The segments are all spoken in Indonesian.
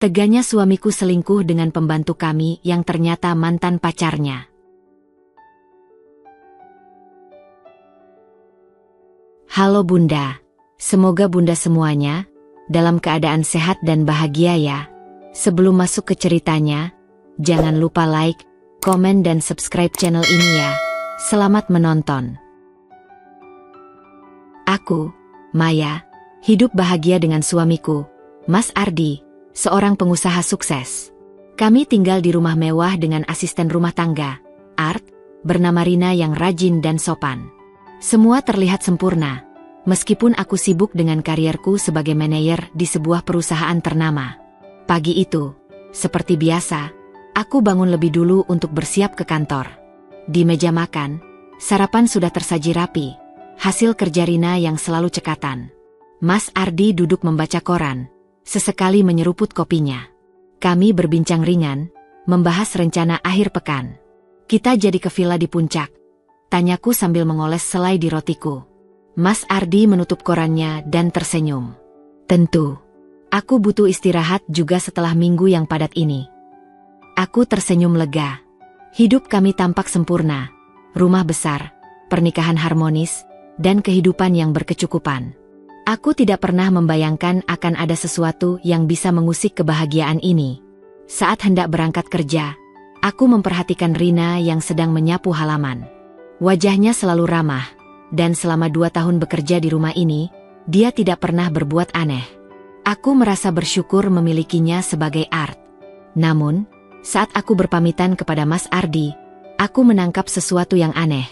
Teganya suamiku selingkuh dengan pembantu kami yang ternyata mantan pacarnya. Halo Bunda, semoga Bunda semuanya dalam keadaan sehat dan bahagia ya. Sebelum masuk ke ceritanya, jangan lupa like, komen dan subscribe channel ini ya. Selamat menonton. Aku, Maya, hidup bahagia dengan suamiku, Mas Ardi, seorang pengusaha sukses. Kami tinggal di rumah mewah dengan asisten rumah tangga, Art, bernama Rina yang rajin dan sopan. Semua terlihat sempurna, meskipun aku sibuk dengan karierku sebagai manajer di sebuah perusahaan ternama. Pagi itu, seperti biasa, aku bangun lebih dulu untuk bersiap ke kantor. Di meja makan, sarapan sudah tersaji rapi, hasil kerja Rina yang selalu cekatan. Mas Ardi duduk membaca koran, sesekali menyeruput kopinya. Kami berbincang ringan, membahas rencana akhir pekan. Kita jadi ke villa di puncak, tanyaku sambil mengoles selai di rotiku. Mas Ardi menutup korannya dan tersenyum. Tentu, aku butuh istirahat juga setelah minggu yang padat ini. Aku tersenyum lega. Hidup kami tampak sempurna, rumah besar, pernikahan harmonis, dan kehidupan yang berkecukupan. Aku tidak pernah membayangkan akan ada sesuatu yang bisa mengusik kebahagiaan ini. Saat hendak berangkat kerja, aku memperhatikan Rina yang sedang menyapu halaman. Wajahnya selalu ramah, dan selama 2 tahun bekerja di rumah ini, dia tidak pernah berbuat aneh. Aku merasa bersyukur memilikinya sebagai Art. Namun, saat aku berpamitan kepada Mas Ardi, aku menangkap sesuatu yang aneh.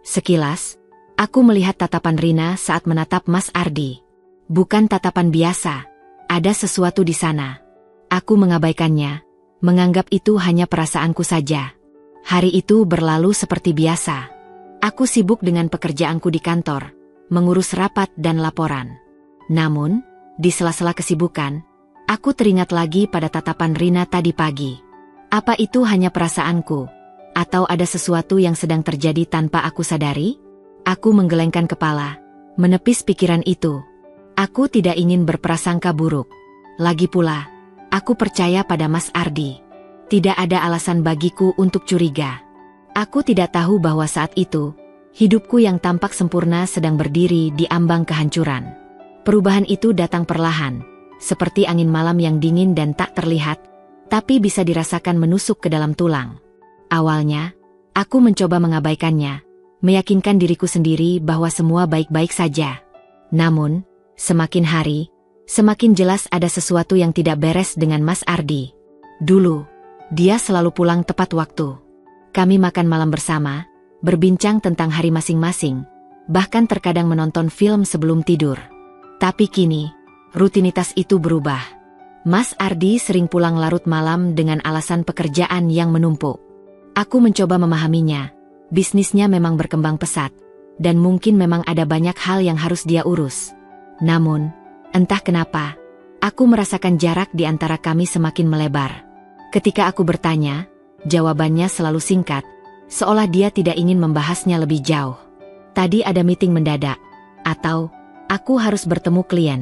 Sekilas, aku melihat tatapan Rina saat menatap Mas Ardi. Bukan tatapan biasa, ada sesuatu di sana. Aku mengabaikannya, menganggap itu hanya perasaanku saja. Hari itu berlalu seperti biasa. Aku sibuk dengan pekerjaanku di kantor, mengurus rapat dan laporan. Namun, di sela-sela kesibukan, aku teringat lagi pada tatapan Rina tadi pagi. Apa itu hanya perasaanku? Atau ada sesuatu yang sedang terjadi tanpa aku sadari? Aku menggelengkan kepala, menepis pikiran itu. Aku tidak ingin berprasangka buruk. Lagi pula, aku percaya pada Mas Ardi. Tidak ada alasan bagiku untuk curiga. Aku tidak tahu bahwa saat itu, hidupku yang tampak sempurna sedang berdiri di ambang kehancuran. Perubahan itu datang perlahan, seperti angin malam yang dingin dan tak terlihat, tapi bisa dirasakan menusuk ke dalam tulang. Awalnya, aku mencoba mengabaikannya, meyakinkan diriku sendiri bahwa semua baik-baik saja. Namun, semakin hari, semakin jelas ada sesuatu yang tidak beres dengan Mas Ardi. Dulu, dia selalu pulang tepat waktu. Kami makan malam bersama, berbincang tentang hari masing-masing, bahkan terkadang menonton film sebelum tidur. Tapi kini, rutinitas itu berubah. Mas Ardi sering pulang larut malam dengan alasan pekerjaan yang menumpuk. Aku mencoba memahaminya. Bisnisnya memang berkembang pesat, dan mungkin memang ada banyak hal yang harus dia urus. Namun, entah kenapa, aku merasakan jarak di antara kami semakin melebar. Ketika aku bertanya, jawabannya selalu singkat, seolah dia tidak ingin membahasnya lebih jauh. Tadi ada meeting mendadak, atau aku harus bertemu klien.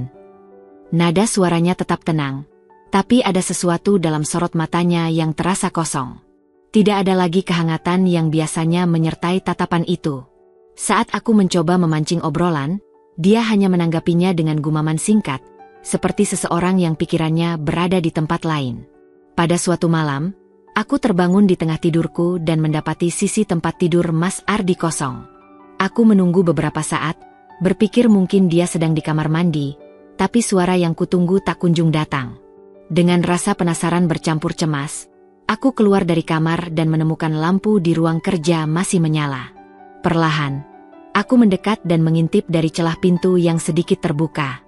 Nada suaranya tetap tenang, tapi ada sesuatu dalam sorot matanya yang terasa kosong. Tidak ada lagi kehangatan yang biasanya menyertai tatapan itu. Saat aku mencoba memancing obrolan, dia hanya menanggapinya dengan gumaman singkat, seperti seseorang yang pikirannya berada di tempat lain. Pada suatu malam, aku terbangun di tengah tidurku dan mendapati sisi tempat tidur Mas Ardi kosong. Aku menunggu beberapa saat, berpikir mungkin dia sedang di kamar mandi, tapi suara yang kutunggu tak kunjung datang. Dengan rasa penasaran bercampur cemas, aku keluar dari kamar dan menemukan lampu di ruang kerja masih menyala. Perlahan, aku mendekat dan mengintip dari celah pintu yang sedikit terbuka.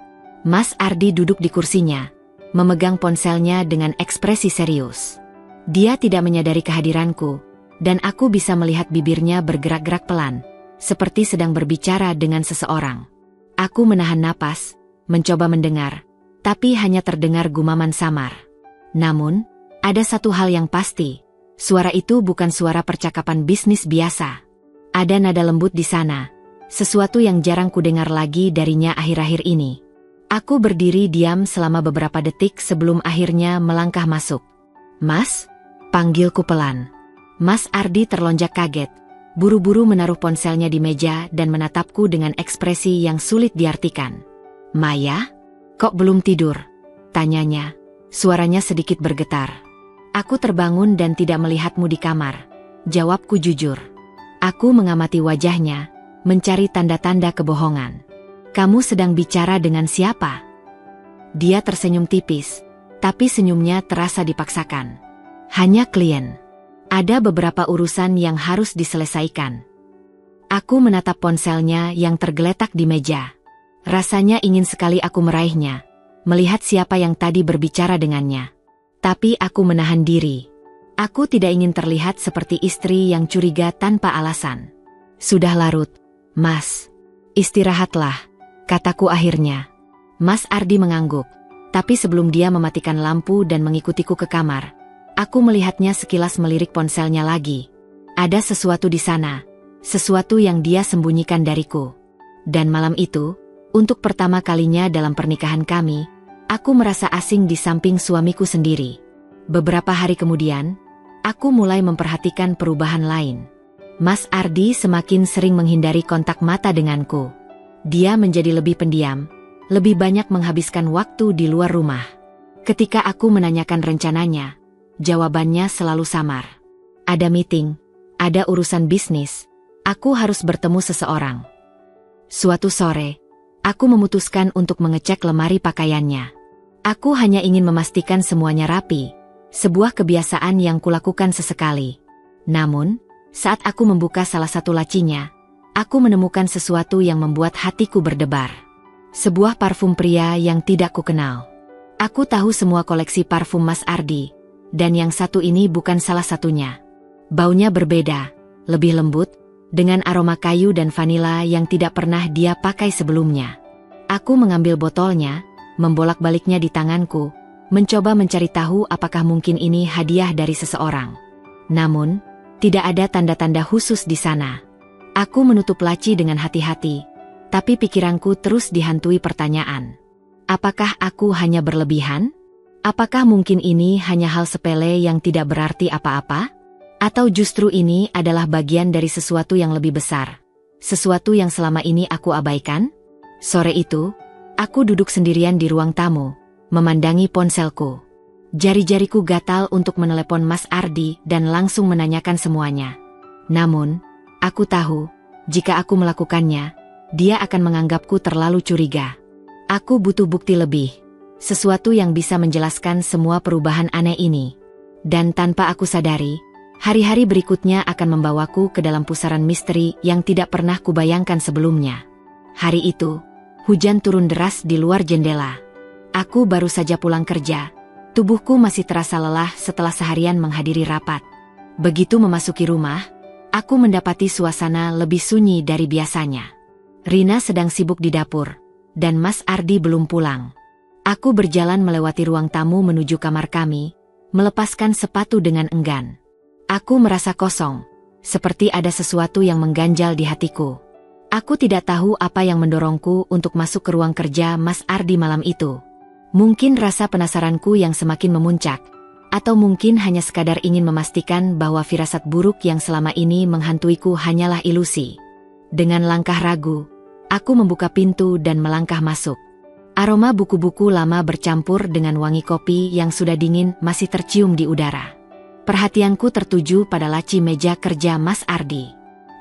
Mas Ardi duduk di kursinya, memegang ponselnya dengan ekspresi serius. Dia tidak menyadari kehadiranku, dan aku bisa melihat bibirnya bergerak-gerak pelan, seperti sedang berbicara dengan seseorang. Aku menahan napas, mencoba mendengar, tapi hanya terdengar gumaman samar. Namun, ada satu hal yang pasti, suara itu bukan suara percakapan bisnis biasa. Ada nada lembut di sana, sesuatu yang jarang kudengar lagi darinya akhir-akhir ini. Aku berdiri diam selama beberapa detik sebelum akhirnya melangkah masuk. "Mas?" panggilku pelan. Mas Ardi terlonjak kaget, buru-buru menaruh ponselnya di meja dan menatapku dengan ekspresi yang sulit diartikan. "Maya? Kok belum tidur?" tanyanya. Suaranya sedikit bergetar. "Aku terbangun dan tidak melihatmu di kamar," jawabku jujur. Aku mengamati wajahnya, mencari tanda-tanda kebohongan. "Kamu sedang bicara dengan siapa?" Dia tersenyum tipis, tapi senyumnya terasa dipaksakan. "Hanya klien. Ada beberapa urusan yang harus diselesaikan." Aku menatap ponselnya yang tergeletak di meja. Rasanya ingin sekali aku meraihnya, melihat siapa yang tadi berbicara dengannya. Tapi aku menahan diri. Aku tidak ingin terlihat seperti istri yang curiga tanpa alasan. "Sudah larut, Mas. Istirahatlah," kataku akhirnya. Mas Ardi mengangguk, tapi sebelum dia mematikan lampu dan mengikutiku ke kamar, aku melihatnya sekilas melirik ponselnya lagi. Ada sesuatu di sana, sesuatu yang dia sembunyikan dariku. Dan malam itu, untuk pertama kalinya dalam pernikahan kami, aku merasa asing di samping suamiku sendiri. Beberapa hari kemudian, aku mulai memperhatikan perubahan lain. Mas Ardi semakin sering menghindari kontak mata denganku. Dia menjadi lebih pendiam, lebih banyak menghabiskan waktu di luar rumah. Ketika aku menanyakan rencananya, jawabannya selalu samar. "Ada meeting, ada urusan bisnis, aku harus bertemu seseorang." Suatu sore, aku memutuskan untuk mengecek lemari pakaiannya. Aku hanya ingin memastikan semuanya rapi, sebuah kebiasaan yang kulakukan sesekali. Namun, saat aku membuka salah satu lacinya, aku menemukan sesuatu yang membuat hatiku berdebar. Sebuah parfum pria yang tidak kukenal. Aku tahu semua koleksi parfum Mas Ardi, dan yang satu ini bukan salah satunya. Baunya berbeda, lebih lembut, dengan aroma kayu dan vanila yang tidak pernah dia pakai sebelumnya. Aku mengambil botolnya, membolak-baliknya di tanganku, mencoba mencari tahu apakah mungkin ini hadiah dari seseorang. Namun, tidak ada tanda-tanda khusus di sana. Aku menutup laci dengan hati-hati, tapi pikiranku terus dihantui pertanyaan. Apakah aku hanya berlebihan? Apakah mungkin ini hanya hal sepele yang tidak berarti apa-apa? Atau justru ini adalah bagian dari sesuatu yang lebih besar? Sesuatu yang selama ini aku abaikan? Sore itu, aku duduk sendirian di ruang tamu, memandangi ponselku. Jari-jariku gatal untuk menelepon Mas Ardi dan langsung menanyakan semuanya. Namun, aku tahu, jika aku melakukannya, dia akan menganggapku terlalu curiga. Aku butuh bukti lebih, sesuatu yang bisa menjelaskan semua perubahan aneh ini. Dan tanpa aku sadari, hari-hari berikutnya akan membawaku ke dalam pusaran misteri yang tidak pernah kubayangkan sebelumnya. Hari itu, hujan turun deras di luar jendela. Aku baru saja pulang kerja. Tubuhku masih terasa lelah setelah seharian menghadiri rapat. Begitu memasuki rumah, aku mendapati suasana lebih sunyi dari biasanya. Rina sedang sibuk di dapur, dan Mas Ardi belum pulang. Aku berjalan melewati ruang tamu menuju kamar kami, melepaskan sepatu dengan enggan. Aku merasa kosong, seperti ada sesuatu yang mengganjal di hatiku. Aku tidak tahu apa yang mendorongku untuk masuk ke ruang kerja Mas Ardi malam itu. Mungkin rasa penasaranku yang semakin memuncak, atau mungkin hanya sekadar ingin memastikan bahwa firasat buruk yang selama ini menghantuiku hanyalah ilusi. Dengan langkah ragu, aku membuka pintu dan melangkah masuk. Aroma buku-buku lama bercampur dengan wangi kopi yang sudah dingin masih tercium di udara. Perhatianku tertuju pada laci meja kerja Mas Ardi.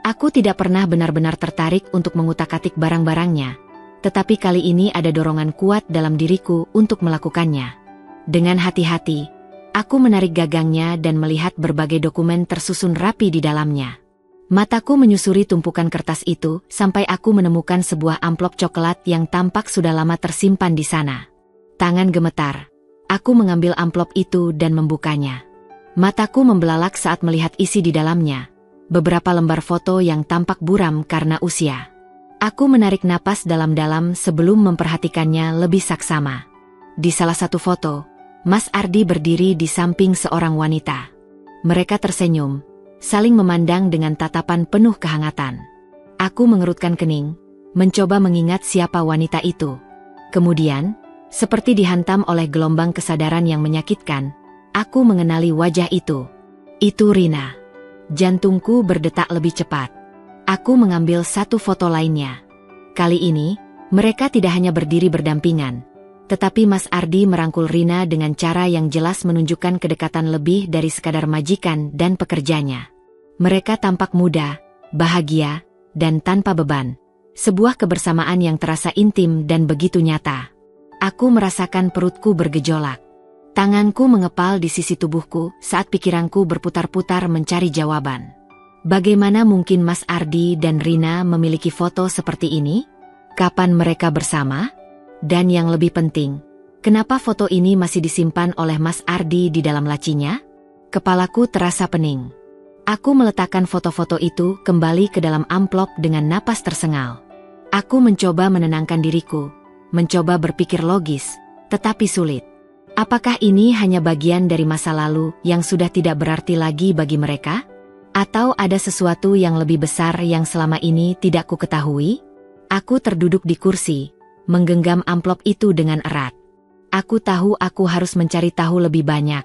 Aku tidak pernah benar-benar tertarik untuk mengutak-atik barang-barangnya, tetapi kali ini ada dorongan kuat dalam diriku untuk melakukannya. Dengan hati-hati, aku menarik gagangnya dan melihat berbagai dokumen tersusun rapi di dalamnya. Mataku menyusuri tumpukan kertas itu sampai aku menemukan sebuah amplop coklat yang tampak sudah lama tersimpan di sana. Tangan gemetar, aku mengambil amplop itu dan membukanya. Mataku membelalak saat melihat isi di dalamnya. Beberapa lembar foto yang tampak buram karena usia. Aku menarik napas dalam-dalam sebelum memperhatikannya lebih saksama. Di salah satu foto, Mas Ardi berdiri di samping seorang wanita. Mereka tersenyum, saling memandang dengan tatapan penuh kehangatan. Aku mengerutkan kening, mencoba mengingat siapa wanita itu. Kemudian, seperti dihantam oleh gelombang kesadaran yang menyakitkan, aku mengenali wajah itu. Itu Rina. Jantungku berdetak lebih cepat. Aku mengambil satu foto lainnya. Kali ini, mereka tidak hanya berdiri berdampingan, tetapi Mas Ardi merangkul Rina dengan cara yang jelas menunjukkan kedekatan lebih dari sekadar majikan dan pekerjanya. Mereka tampak muda, bahagia, dan tanpa beban. Sebuah kebersamaan yang terasa intim dan begitu nyata. Aku merasakan perutku bergejolak. Tanganku mengepal di sisi tubuhku saat pikiranku berputar-putar mencari jawaban. Bagaimana mungkin Mas Ardi dan Rina memiliki foto seperti ini? Kapan mereka bersama? Dan yang lebih penting, kenapa foto ini masih disimpan oleh Mas Ardi di dalam lacinya? Kepalaku terasa pening. Aku meletakkan foto-foto itu kembali ke dalam amplop dengan napas tersengal. Aku mencoba menenangkan diriku, mencoba berpikir logis, tetapi sulit. Apakah ini hanya bagian dari masa lalu yang sudah tidak berarti lagi bagi mereka? Atau ada sesuatu yang lebih besar yang selama ini tidak ku ketahui? Aku terduduk di kursi, menggenggam amplop itu dengan erat. Aku tahu aku harus mencari tahu lebih banyak.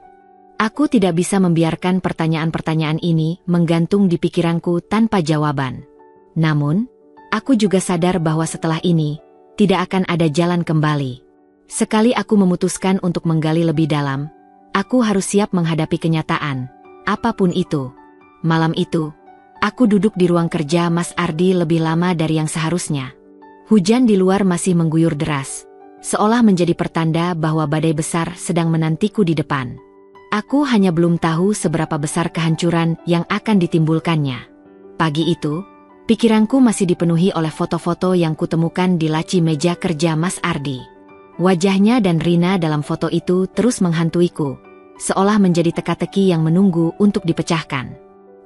Aku tidak bisa membiarkan pertanyaan-pertanyaan ini menggantung di pikiranku tanpa jawaban. Namun, aku juga sadar bahwa setelah ini, tidak akan ada jalan kembali. Sekali aku memutuskan untuk menggali lebih dalam, aku harus siap menghadapi kenyataan, apapun itu. Malam itu, aku duduk di ruang kerja Mas Ardi lebih lama dari yang seharusnya. Hujan di luar masih mengguyur deras, seolah menjadi pertanda bahwa badai besar sedang menantiku di depan. Aku hanya belum tahu seberapa besar kehancuran yang akan ditimbulkannya. Pagi itu, pikiranku masih dipenuhi oleh foto-foto yang kutemukan di laci meja kerja Mas Ardi. Wajahnya dan Rina dalam foto itu terus menghantuiku, seolah menjadi teka-teki yang menunggu untuk dipecahkan.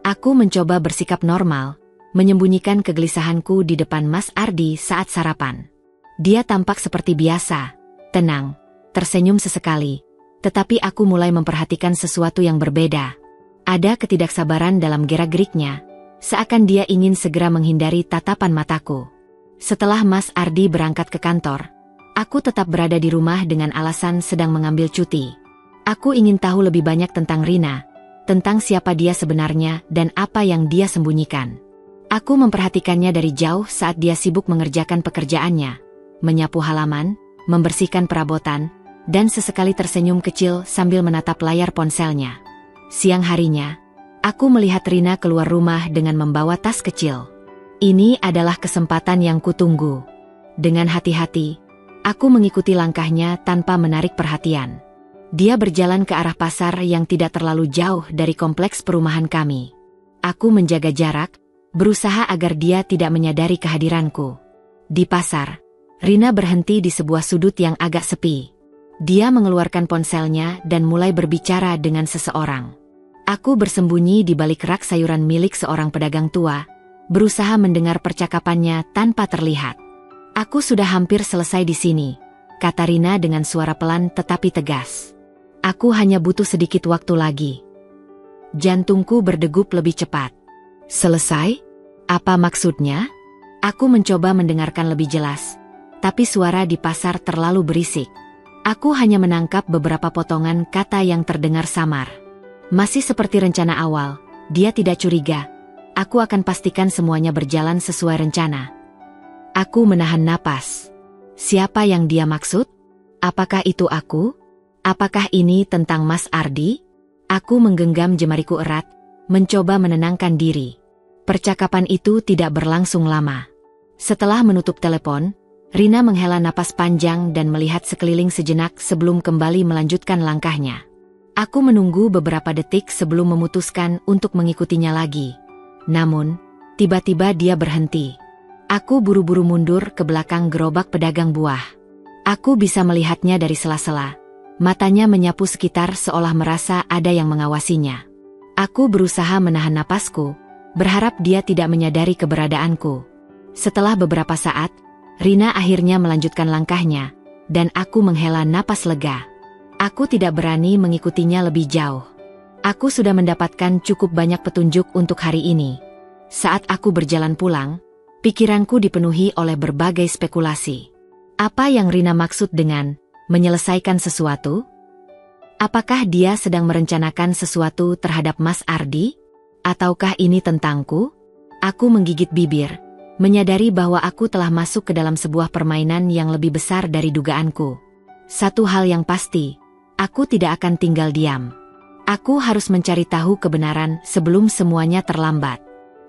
Aku mencoba bersikap normal, menyembunyikan kegelisahanku di depan Mas Ardi saat sarapan. Dia tampak seperti biasa, tenang, tersenyum sesekali, tetapi aku mulai memperhatikan sesuatu yang berbeda. Ada ketidaksabaran dalam gerak-geriknya, seakan dia ingin segera menghindari tatapan mataku. Setelah Mas Ardi berangkat ke kantor, aku tetap berada di rumah dengan alasan sedang mengambil cuti. Aku ingin tahu lebih banyak tentang Rina, tentang siapa dia sebenarnya dan apa yang dia sembunyikan. Aku memperhatikannya dari jauh saat dia sibuk mengerjakan pekerjaannya, menyapu halaman, membersihkan perabotan, dan sesekali tersenyum kecil sambil menatap layar ponselnya. Siang harinya, aku melihat Rina keluar rumah dengan membawa tas kecil. Ini adalah kesempatan yang kutunggu. Dengan hati-hati, aku mengikuti langkahnya tanpa menarik perhatian. Dia berjalan ke arah pasar yang tidak terlalu jauh dari kompleks perumahan kami. Aku menjaga jarak, berusaha agar dia tidak menyadari kehadiranku. Di pasar, Rina berhenti di sebuah sudut yang agak sepi. Dia mengeluarkan ponselnya dan mulai berbicara dengan seseorang. Aku bersembunyi di balik rak sayuran milik seorang pedagang tua, berusaha mendengar percakapannya tanpa terlihat. "Aku sudah hampir selesai di sini," kata Rina dengan suara pelan tetapi tegas. "Aku hanya butuh sedikit waktu lagi." Jantungku berdegup lebih cepat. "Selesai? Apa maksudnya?" Aku mencoba mendengarkan lebih jelas, tapi suara di pasar terlalu berisik. Aku hanya menangkap beberapa potongan kata yang terdengar samar. Masih seperti rencana awal, dia tidak curiga. Aku akan pastikan semuanya berjalan sesuai rencana. Aku menahan napas. Siapa yang dia maksud? Apakah itu aku? Apakah ini tentang Mas Ardi? Aku menggenggam jemariku erat, mencoba menenangkan diri. Percakapan itu tidak berlangsung lama. Setelah menutup telepon, Rina menghela napas panjang dan melihat sekeliling sejenak sebelum kembali melanjutkan langkahnya. Aku menunggu beberapa detik sebelum memutuskan untuk mengikutinya lagi. Namun, tiba-tiba dia berhenti. Aku buru-buru mundur ke belakang gerobak pedagang buah. Aku bisa melihatnya dari sela-sela. Matanya menyapu sekitar seolah merasa ada yang mengawasinya. Aku berusaha menahan napasku, berharap dia tidak menyadari keberadaanku. Setelah beberapa saat, Rina akhirnya melanjutkan langkahnya, dan aku menghela napas lega. Aku tidak berani mengikutinya lebih jauh. Aku sudah mendapatkan cukup banyak petunjuk untuk hari ini. Saat aku berjalan pulang, pikiranku dipenuhi oleh berbagai spekulasi. Apa yang Rina maksud dengan menyelesaikan sesuatu? Apakah dia sedang merencanakan sesuatu terhadap Mas Ardi? Ataukah ini tentangku? Aku menggigit bibir, menyadari bahwa aku telah masuk ke dalam sebuah permainan yang lebih besar dari dugaanku. Satu hal yang pasti, aku tidak akan tinggal diam. Aku harus mencari tahu kebenaran sebelum semuanya terlambat.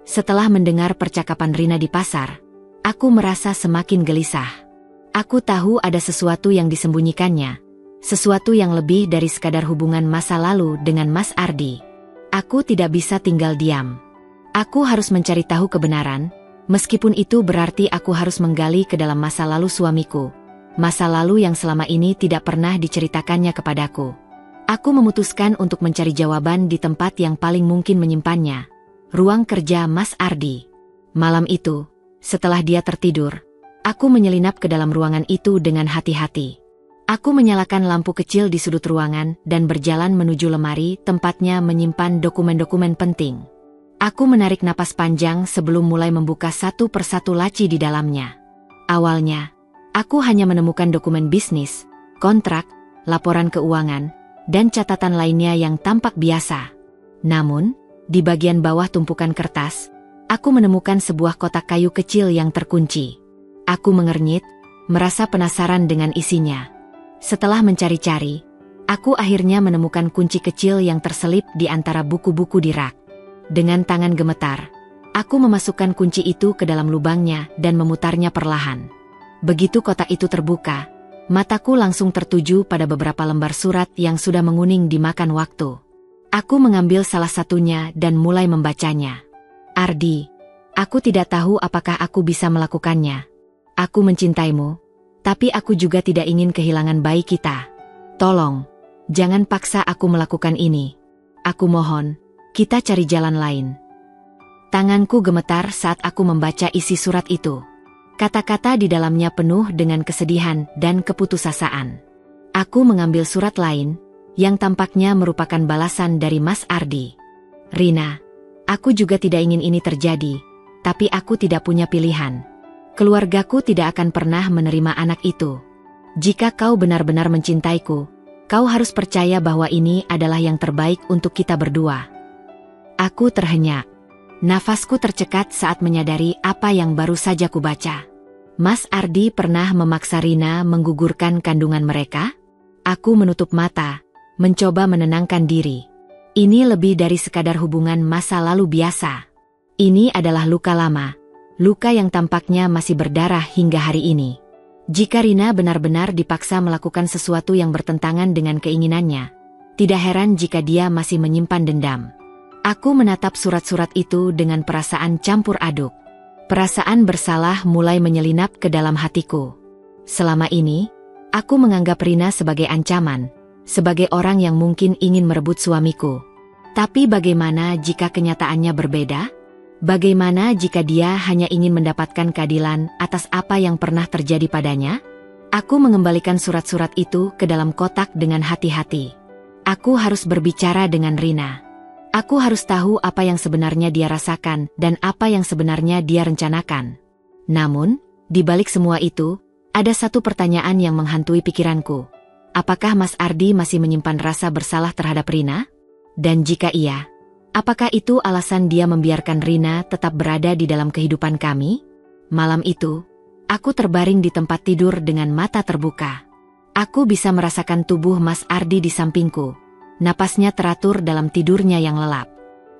Setelah mendengar percakapan Rina di pasar, aku merasa semakin gelisah. Aku tahu ada sesuatu yang disembunyikannya, sesuatu yang lebih dari sekadar hubungan masa lalu dengan Mas Ardi. Aku tidak bisa tinggal diam. Aku harus mencari tahu kebenaran, meskipun itu berarti aku harus menggali ke dalam masa lalu suamiku. Masa lalu yang selama ini tidak pernah diceritakannya kepadaku. Aku memutuskan untuk mencari jawaban di tempat yang paling mungkin menyimpannya, ruang kerja Mas Ardi. Malam itu, setelah dia tertidur, aku menyelinap ke dalam ruangan itu dengan hati-hati. Aku menyalakan lampu kecil di sudut ruangan dan berjalan menuju lemari tempatnya menyimpan dokumen-dokumen penting. Aku menarik napas panjang sebelum mulai membuka satu persatu laci di dalamnya. Awalnya, aku hanya menemukan dokumen bisnis, kontrak, laporan keuangan, dan catatan lainnya yang tampak biasa. Namun, di bagian bawah tumpukan kertas, aku menemukan sebuah kotak kayu kecil yang terkunci. Aku mengernyit, merasa penasaran dengan isinya. Setelah mencari-cari, aku akhirnya menemukan kunci kecil yang terselip di antara buku-buku di rak. Dengan tangan gemetar, aku memasukkan kunci itu ke dalam lubangnya dan memutarnya perlahan. Begitu kotak itu terbuka, mataku langsung tertuju pada beberapa lembar surat yang sudah menguning dimakan waktu. Aku mengambil salah satunya dan mulai membacanya. Ardi, aku tidak tahu apakah aku bisa melakukannya. Aku mencintaimu, tapi aku juga tidak ingin kehilangan bayi kita. Tolong, jangan paksa aku melakukan ini. Aku mohon, kita cari jalan lain. Tanganku gemetar saat aku membaca isi surat itu. Kata-kata di dalamnya penuh dengan kesedihan dan keputusasaan. Aku mengambil surat lain, yang tampaknya merupakan balasan dari Mas Ardi. Rina, aku juga tidak ingin ini terjadi, tapi aku tidak punya pilihan. Keluargaku tidak akan pernah menerima anak itu. Jika kau benar-benar mencintaiku, kau harus percaya bahwa ini adalah yang terbaik untuk kita berdua. Aku terhenyak. Nafasku tercekat saat menyadari apa yang baru saja kubaca. Mas Ardi pernah memaksa Rina menggugurkan kandungan mereka? Aku menutup mata, mencoba menenangkan diri. Ini lebih dari sekadar hubungan masa lalu biasa. Ini adalah luka lama, luka yang tampaknya masih berdarah hingga hari ini. Jika Rina benar-benar dipaksa melakukan sesuatu yang bertentangan dengan keinginannya, tidak heran jika dia masih menyimpan dendam. Aku menatap surat-surat itu dengan perasaan campur aduk. Perasaan bersalah mulai menyelinap ke dalam hatiku. Selama ini, aku menganggap Rina sebagai ancaman, sebagai orang yang mungkin ingin merebut suamiku. Tapi bagaimana jika kenyataannya berbeda? Bagaimana jika dia hanya ingin mendapatkan keadilan atas apa yang pernah terjadi padanya? Aku mengembalikan surat-surat itu ke dalam kotak dengan hati-hati. Aku harus berbicara dengan Rina. Aku harus tahu apa yang sebenarnya dia rasakan dan apa yang sebenarnya dia rencanakan. Namun, di balik semua itu, ada satu pertanyaan yang menghantui pikiranku. Apakah Mas Ardi masih menyimpan rasa bersalah terhadap Rina? Dan jika iya, apakah itu alasan dia membiarkan Rina tetap berada di dalam kehidupan kami? Malam itu, aku terbaring di tempat tidur dengan mata terbuka. Aku bisa merasakan tubuh Mas Ardi di sampingku. Napasnya teratur dalam tidurnya yang lelap.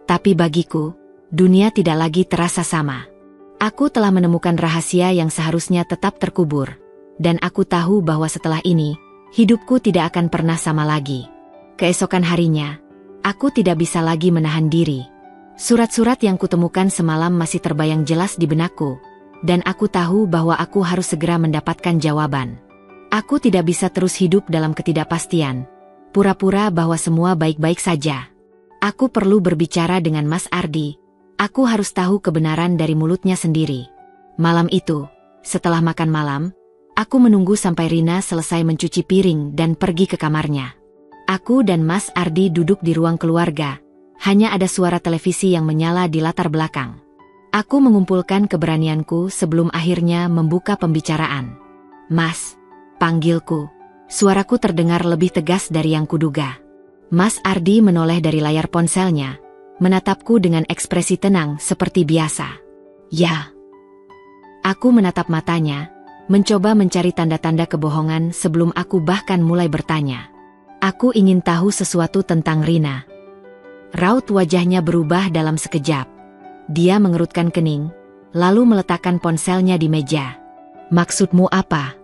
Tapi bagiku, dunia tidak lagi terasa sama. Aku telah menemukan rahasia yang seharusnya tetap terkubur. Dan aku tahu bahwa setelah ini, hidupku tidak akan pernah sama lagi. Keesokan harinya, aku tidak bisa lagi menahan diri. Surat-surat yang kutemukan semalam masih terbayang jelas di benakku. Dan aku tahu bahwa aku harus segera mendapatkan jawaban. Aku tidak bisa terus hidup dalam ketidakpastian. Pura-pura bahwa semua baik-baik saja. Aku perlu berbicara dengan Mas Ardi. Aku harus tahu kebenaran dari mulutnya sendiri. Malam itu, setelah makan malam, aku menunggu sampai Rina selesai mencuci piring dan pergi ke kamarnya. Aku dan Mas Ardi duduk di ruang keluarga. Hanya ada suara televisi yang menyala di latar belakang. Aku mengumpulkan keberanianku sebelum akhirnya membuka pembicaraan. Mas, panggilku. Suaraku terdengar lebih tegas dari yang kuduga. Mas Ardi menoleh dari layar ponselnya, menatapku dengan ekspresi tenang seperti biasa. Ya. Aku menatap matanya, mencoba mencari tanda-tanda kebohongan sebelum aku bahkan mulai bertanya. Aku ingin tahu sesuatu tentang Rina. Raut wajahnya berubah dalam sekejap. Dia mengerutkan kening, lalu meletakkan ponselnya di meja. Maksudmu apa?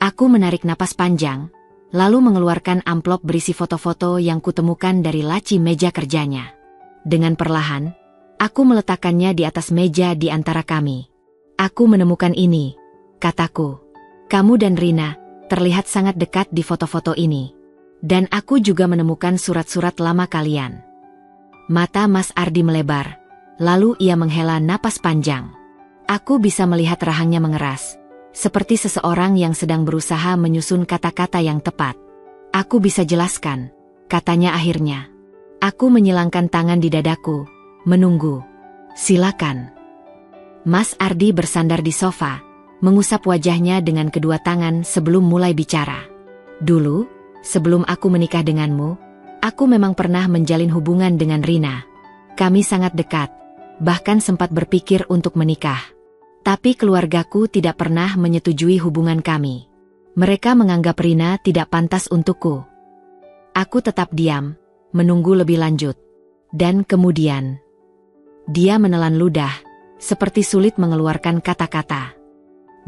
Aku menarik napas panjang, lalu mengeluarkan amplop berisi foto-foto yang kutemukan dari laci meja kerjanya. Dengan perlahan, aku meletakkannya di atas meja di antara kami. Aku menemukan ini, kataku. Kamu dan Rina terlihat sangat dekat di foto-foto ini. Dan aku juga menemukan surat-surat lama kalian. Mata Mas Ardi melebar, lalu ia menghela napas panjang. Aku bisa melihat rahangnya mengeras, seperti seseorang yang sedang berusaha menyusun kata-kata yang tepat. Aku bisa jelaskan, katanya akhirnya. Aku menyilangkan tangan di dadaku, menunggu. Silakan. Mas Ardi bersandar di sofa, mengusap wajahnya dengan kedua tangan sebelum mulai bicara. Dulu, sebelum aku menikah denganmu, aku memang pernah menjalin hubungan dengan Rina. Kami sangat dekat, bahkan sempat berpikir untuk menikah. Tapi keluargaku tidak pernah menyetujui hubungan kami. Mereka menganggap Rina tidak pantas untukku. Aku tetap diam, menunggu lebih lanjut. Dan kemudian, dia menelan ludah, seperti sulit mengeluarkan kata-kata.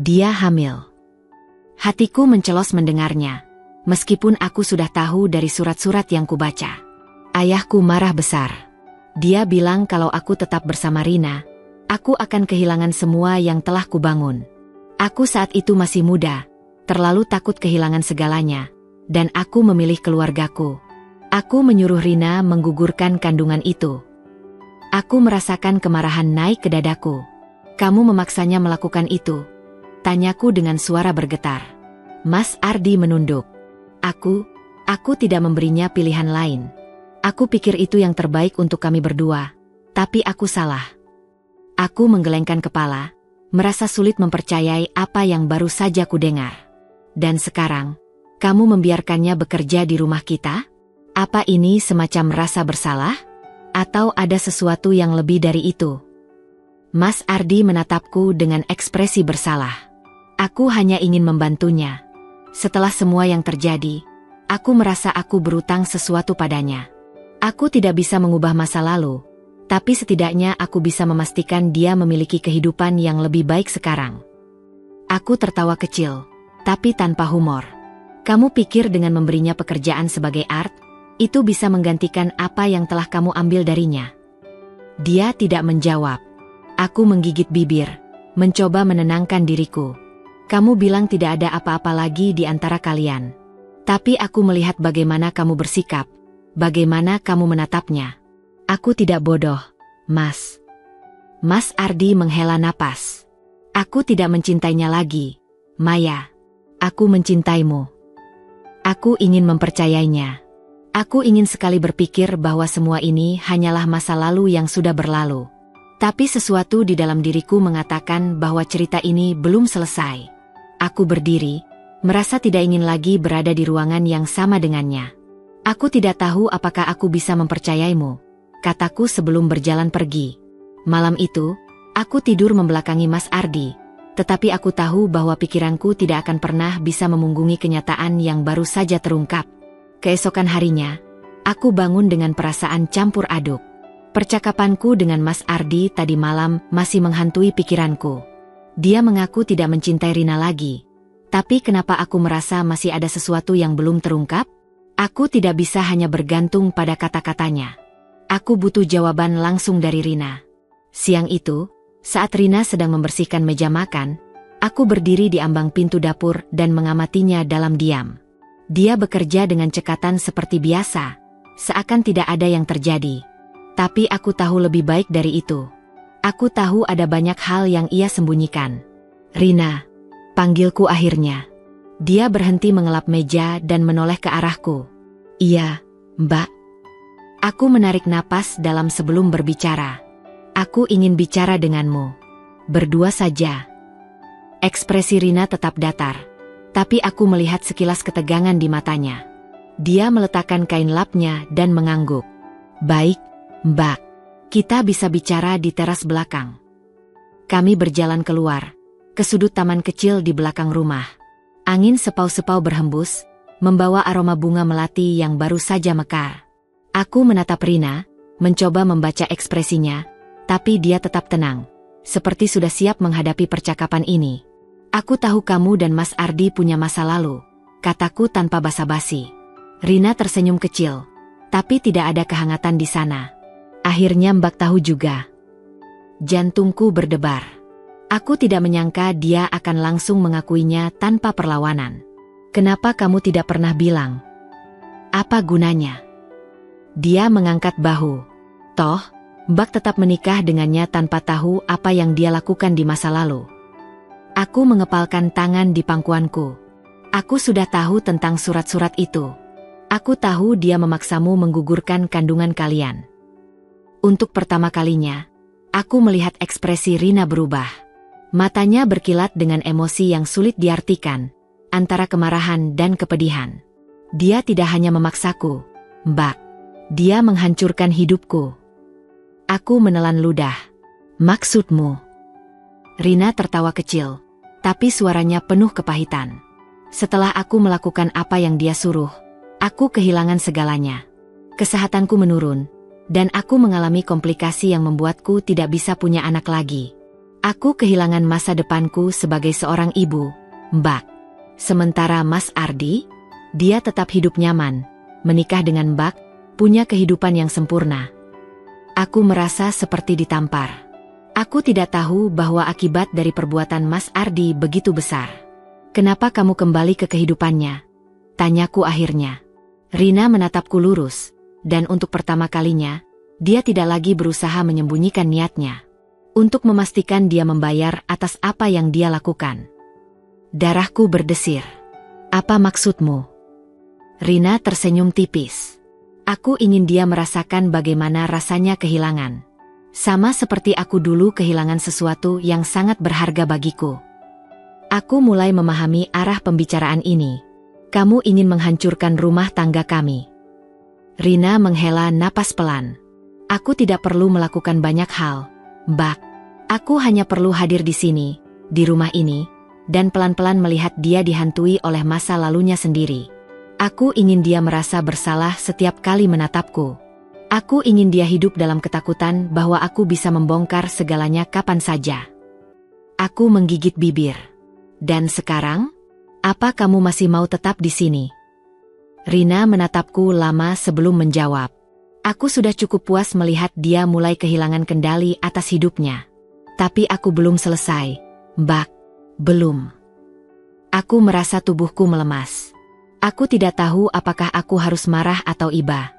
Dia hamil. Hatiku mencelos mendengarnya, meskipun aku sudah tahu dari surat-surat yang kubaca. Ayahku marah besar. Dia bilang kalau aku tetap bersama Rina, aku akan kehilangan semua yang telah kubangun. Aku saat itu masih muda, terlalu takut kehilangan segalanya, dan aku memilih keluargaku. Aku menyuruh Rina menggugurkan kandungan itu. Aku merasakan kemarahan naik ke dadaku. Kamu memaksanya melakukan itu? Tanyaku dengan suara bergetar. Mas Ardi menunduk. Aku tidak memberinya pilihan lain. Aku pikir itu yang terbaik untuk kami berdua, tapi aku salah. Aku menggelengkan kepala, merasa sulit mempercayai apa yang baru saja kudengar. Dan sekarang, kamu membiarkannya bekerja di rumah kita? Apa ini semacam rasa bersalah? Atau ada sesuatu yang lebih dari itu? Mas Ardi menatapku dengan ekspresi bersalah. Aku hanya ingin membantunya. Setelah semua yang terjadi, aku merasa aku berutang sesuatu padanya. Aku tidak bisa mengubah masa lalu, tapi setidaknya aku bisa memastikan dia memiliki kehidupan yang lebih baik sekarang. Aku tertawa kecil, tapi tanpa humor. Kamu pikir dengan memberinya pekerjaan sebagai Art, itu bisa menggantikan apa yang telah kamu ambil darinya? Dia tidak menjawab. Aku menggigit bibir, mencoba menenangkan diriku. Kamu bilang tidak ada apa-apa lagi di antara kalian. Tapi aku melihat bagaimana kamu bersikap, bagaimana kamu menatapnya. Aku tidak bodoh, Mas. Mas Ardi menghela napas. Aku tidak mencintainya lagi, Maya. Aku mencintaimu. Aku ingin mempercayainya. Aku ingin sekali berpikir bahwa semua ini hanyalah masa lalu yang sudah berlalu. Tapi sesuatu di dalam diriku mengatakan bahwa cerita ini belum selesai. Aku berdiri, merasa tidak ingin lagi berada di ruangan yang sama dengannya. Aku tidak tahu apakah aku bisa mempercayaimu, kataku sebelum berjalan pergi. Malam itu, aku tidur membelakangi Mas Ardi, tetapi aku tahu bahwa pikiranku tidak akan pernah bisa memunggungi kenyataan yang baru saja terungkap. Keesokan harinya, aku bangun dengan perasaan campur aduk. Percakapanku dengan Mas Ardi tadi malam masih menghantui pikiranku. Dia mengaku tidak mencintai Rina lagi. Tapi kenapa aku merasa masih ada sesuatu yang belum terungkap? Aku tidak bisa hanya bergantung pada kata-katanya. Aku butuh jawaban langsung dari Rina. Siang itu, saat Rina sedang membersihkan meja makan, aku berdiri di ambang pintu dapur dan mengamatinya dalam diam. Dia bekerja dengan cekatan seperti biasa, seakan tidak ada yang terjadi. Tapi aku tahu lebih baik dari itu. Aku tahu ada banyak hal yang ia sembunyikan. Rina, panggilku akhirnya. Dia berhenti mengelap meja dan menoleh ke arahku. Iya, Mbak. Aku menarik napas dalam sebelum berbicara. Aku ingin bicara denganmu. Berdua saja. Ekspresi Rina tetap datar. Tapi aku melihat sekilas ketegangan di matanya. Dia meletakkan kain lapnya dan mengangguk. Baik, Mbak. Kita bisa bicara di teras belakang. Kami berjalan keluar, ke sudut taman kecil di belakang rumah. Angin sepau-sepau berhembus, membawa aroma bunga melati yang baru saja mekar. Aku menatap Rina, mencoba membaca ekspresinya, tapi dia tetap tenang, seperti sudah siap menghadapi percakapan ini. Aku tahu kamu dan Mas Ardi punya masa lalu, kataku tanpa basa-basi. Rina tersenyum kecil, tapi tidak ada kehangatan di sana. Akhirnya Mbak tahu juga. Jantungku berdebar. Aku tidak menyangka dia akan langsung mengakuinya tanpa perlawanan. Kenapa kamu tidak pernah bilang? Apa gunanya? Dia mengangkat bahu. Toh, Mbak tetap menikah dengannya tanpa tahu apa yang dia lakukan di masa lalu. Aku mengepalkan tangan di pangkuanku. Aku sudah tahu tentang surat-surat itu. Aku tahu dia memaksamu menggugurkan kandungan kalian. Untuk pertama kalinya, aku melihat ekspresi Rina berubah. Matanya berkilat dengan emosi yang sulit diartikan, antara kemarahan dan kepedihan. Dia tidak hanya memaksaku, Mbak. Dia menghancurkan hidupku. Aku menelan ludah. Maksudmu? Rina tertawa kecil, tapi suaranya penuh kepahitan. Setelah aku melakukan apa yang dia suruh, aku kehilangan segalanya. Kesehatanku menurun, dan aku mengalami komplikasi yang membuatku tidak bisa punya anak lagi. Aku kehilangan masa depanku sebagai seorang ibu, Mbak. Sementara Mas Ardi, dia tetap hidup nyaman, menikah dengan Mbak, punya kehidupan yang sempurna. Aku merasa seperti ditampar. Aku tidak tahu bahwa akibat dari perbuatan Mas Ardi begitu besar. Kenapa kamu kembali ke kehidupannya? Tanyaku akhirnya. Rina menatapku lurus, dan untuk pertama kalinya, dia tidak lagi berusaha menyembunyikan niatnya. Untuk memastikan dia membayar atas apa yang dia lakukan. Darahku berdesir. Apa maksudmu? Rina tersenyum tipis. Aku ingin dia merasakan bagaimana rasanya kehilangan. Sama seperti aku dulu kehilangan sesuatu yang sangat berharga bagiku. Aku mulai memahami arah pembicaraan ini. Kamu ingin menghancurkan rumah tangga kami. Rina menghela napas pelan. Aku tidak perlu melakukan banyak hal, Mbak. Aku hanya perlu hadir di sini, di rumah ini, dan pelan-pelan melihat dia dihantui oleh masa lalunya sendiri. Aku ingin dia merasa bersalah setiap kali menatapku. Aku ingin dia hidup dalam ketakutan bahwa aku bisa membongkar segalanya kapan saja. Aku menggigit bibir. Dan sekarang, apa kamu masih mau tetap di sini? Rina menatapku lama sebelum menjawab. Aku sudah cukup puas melihat dia mulai kehilangan kendali atas hidupnya. Tapi aku belum selesai, Mbak. Belum. Aku merasa tubuhku melemas. Aku tidak tahu apakah aku harus marah atau iba.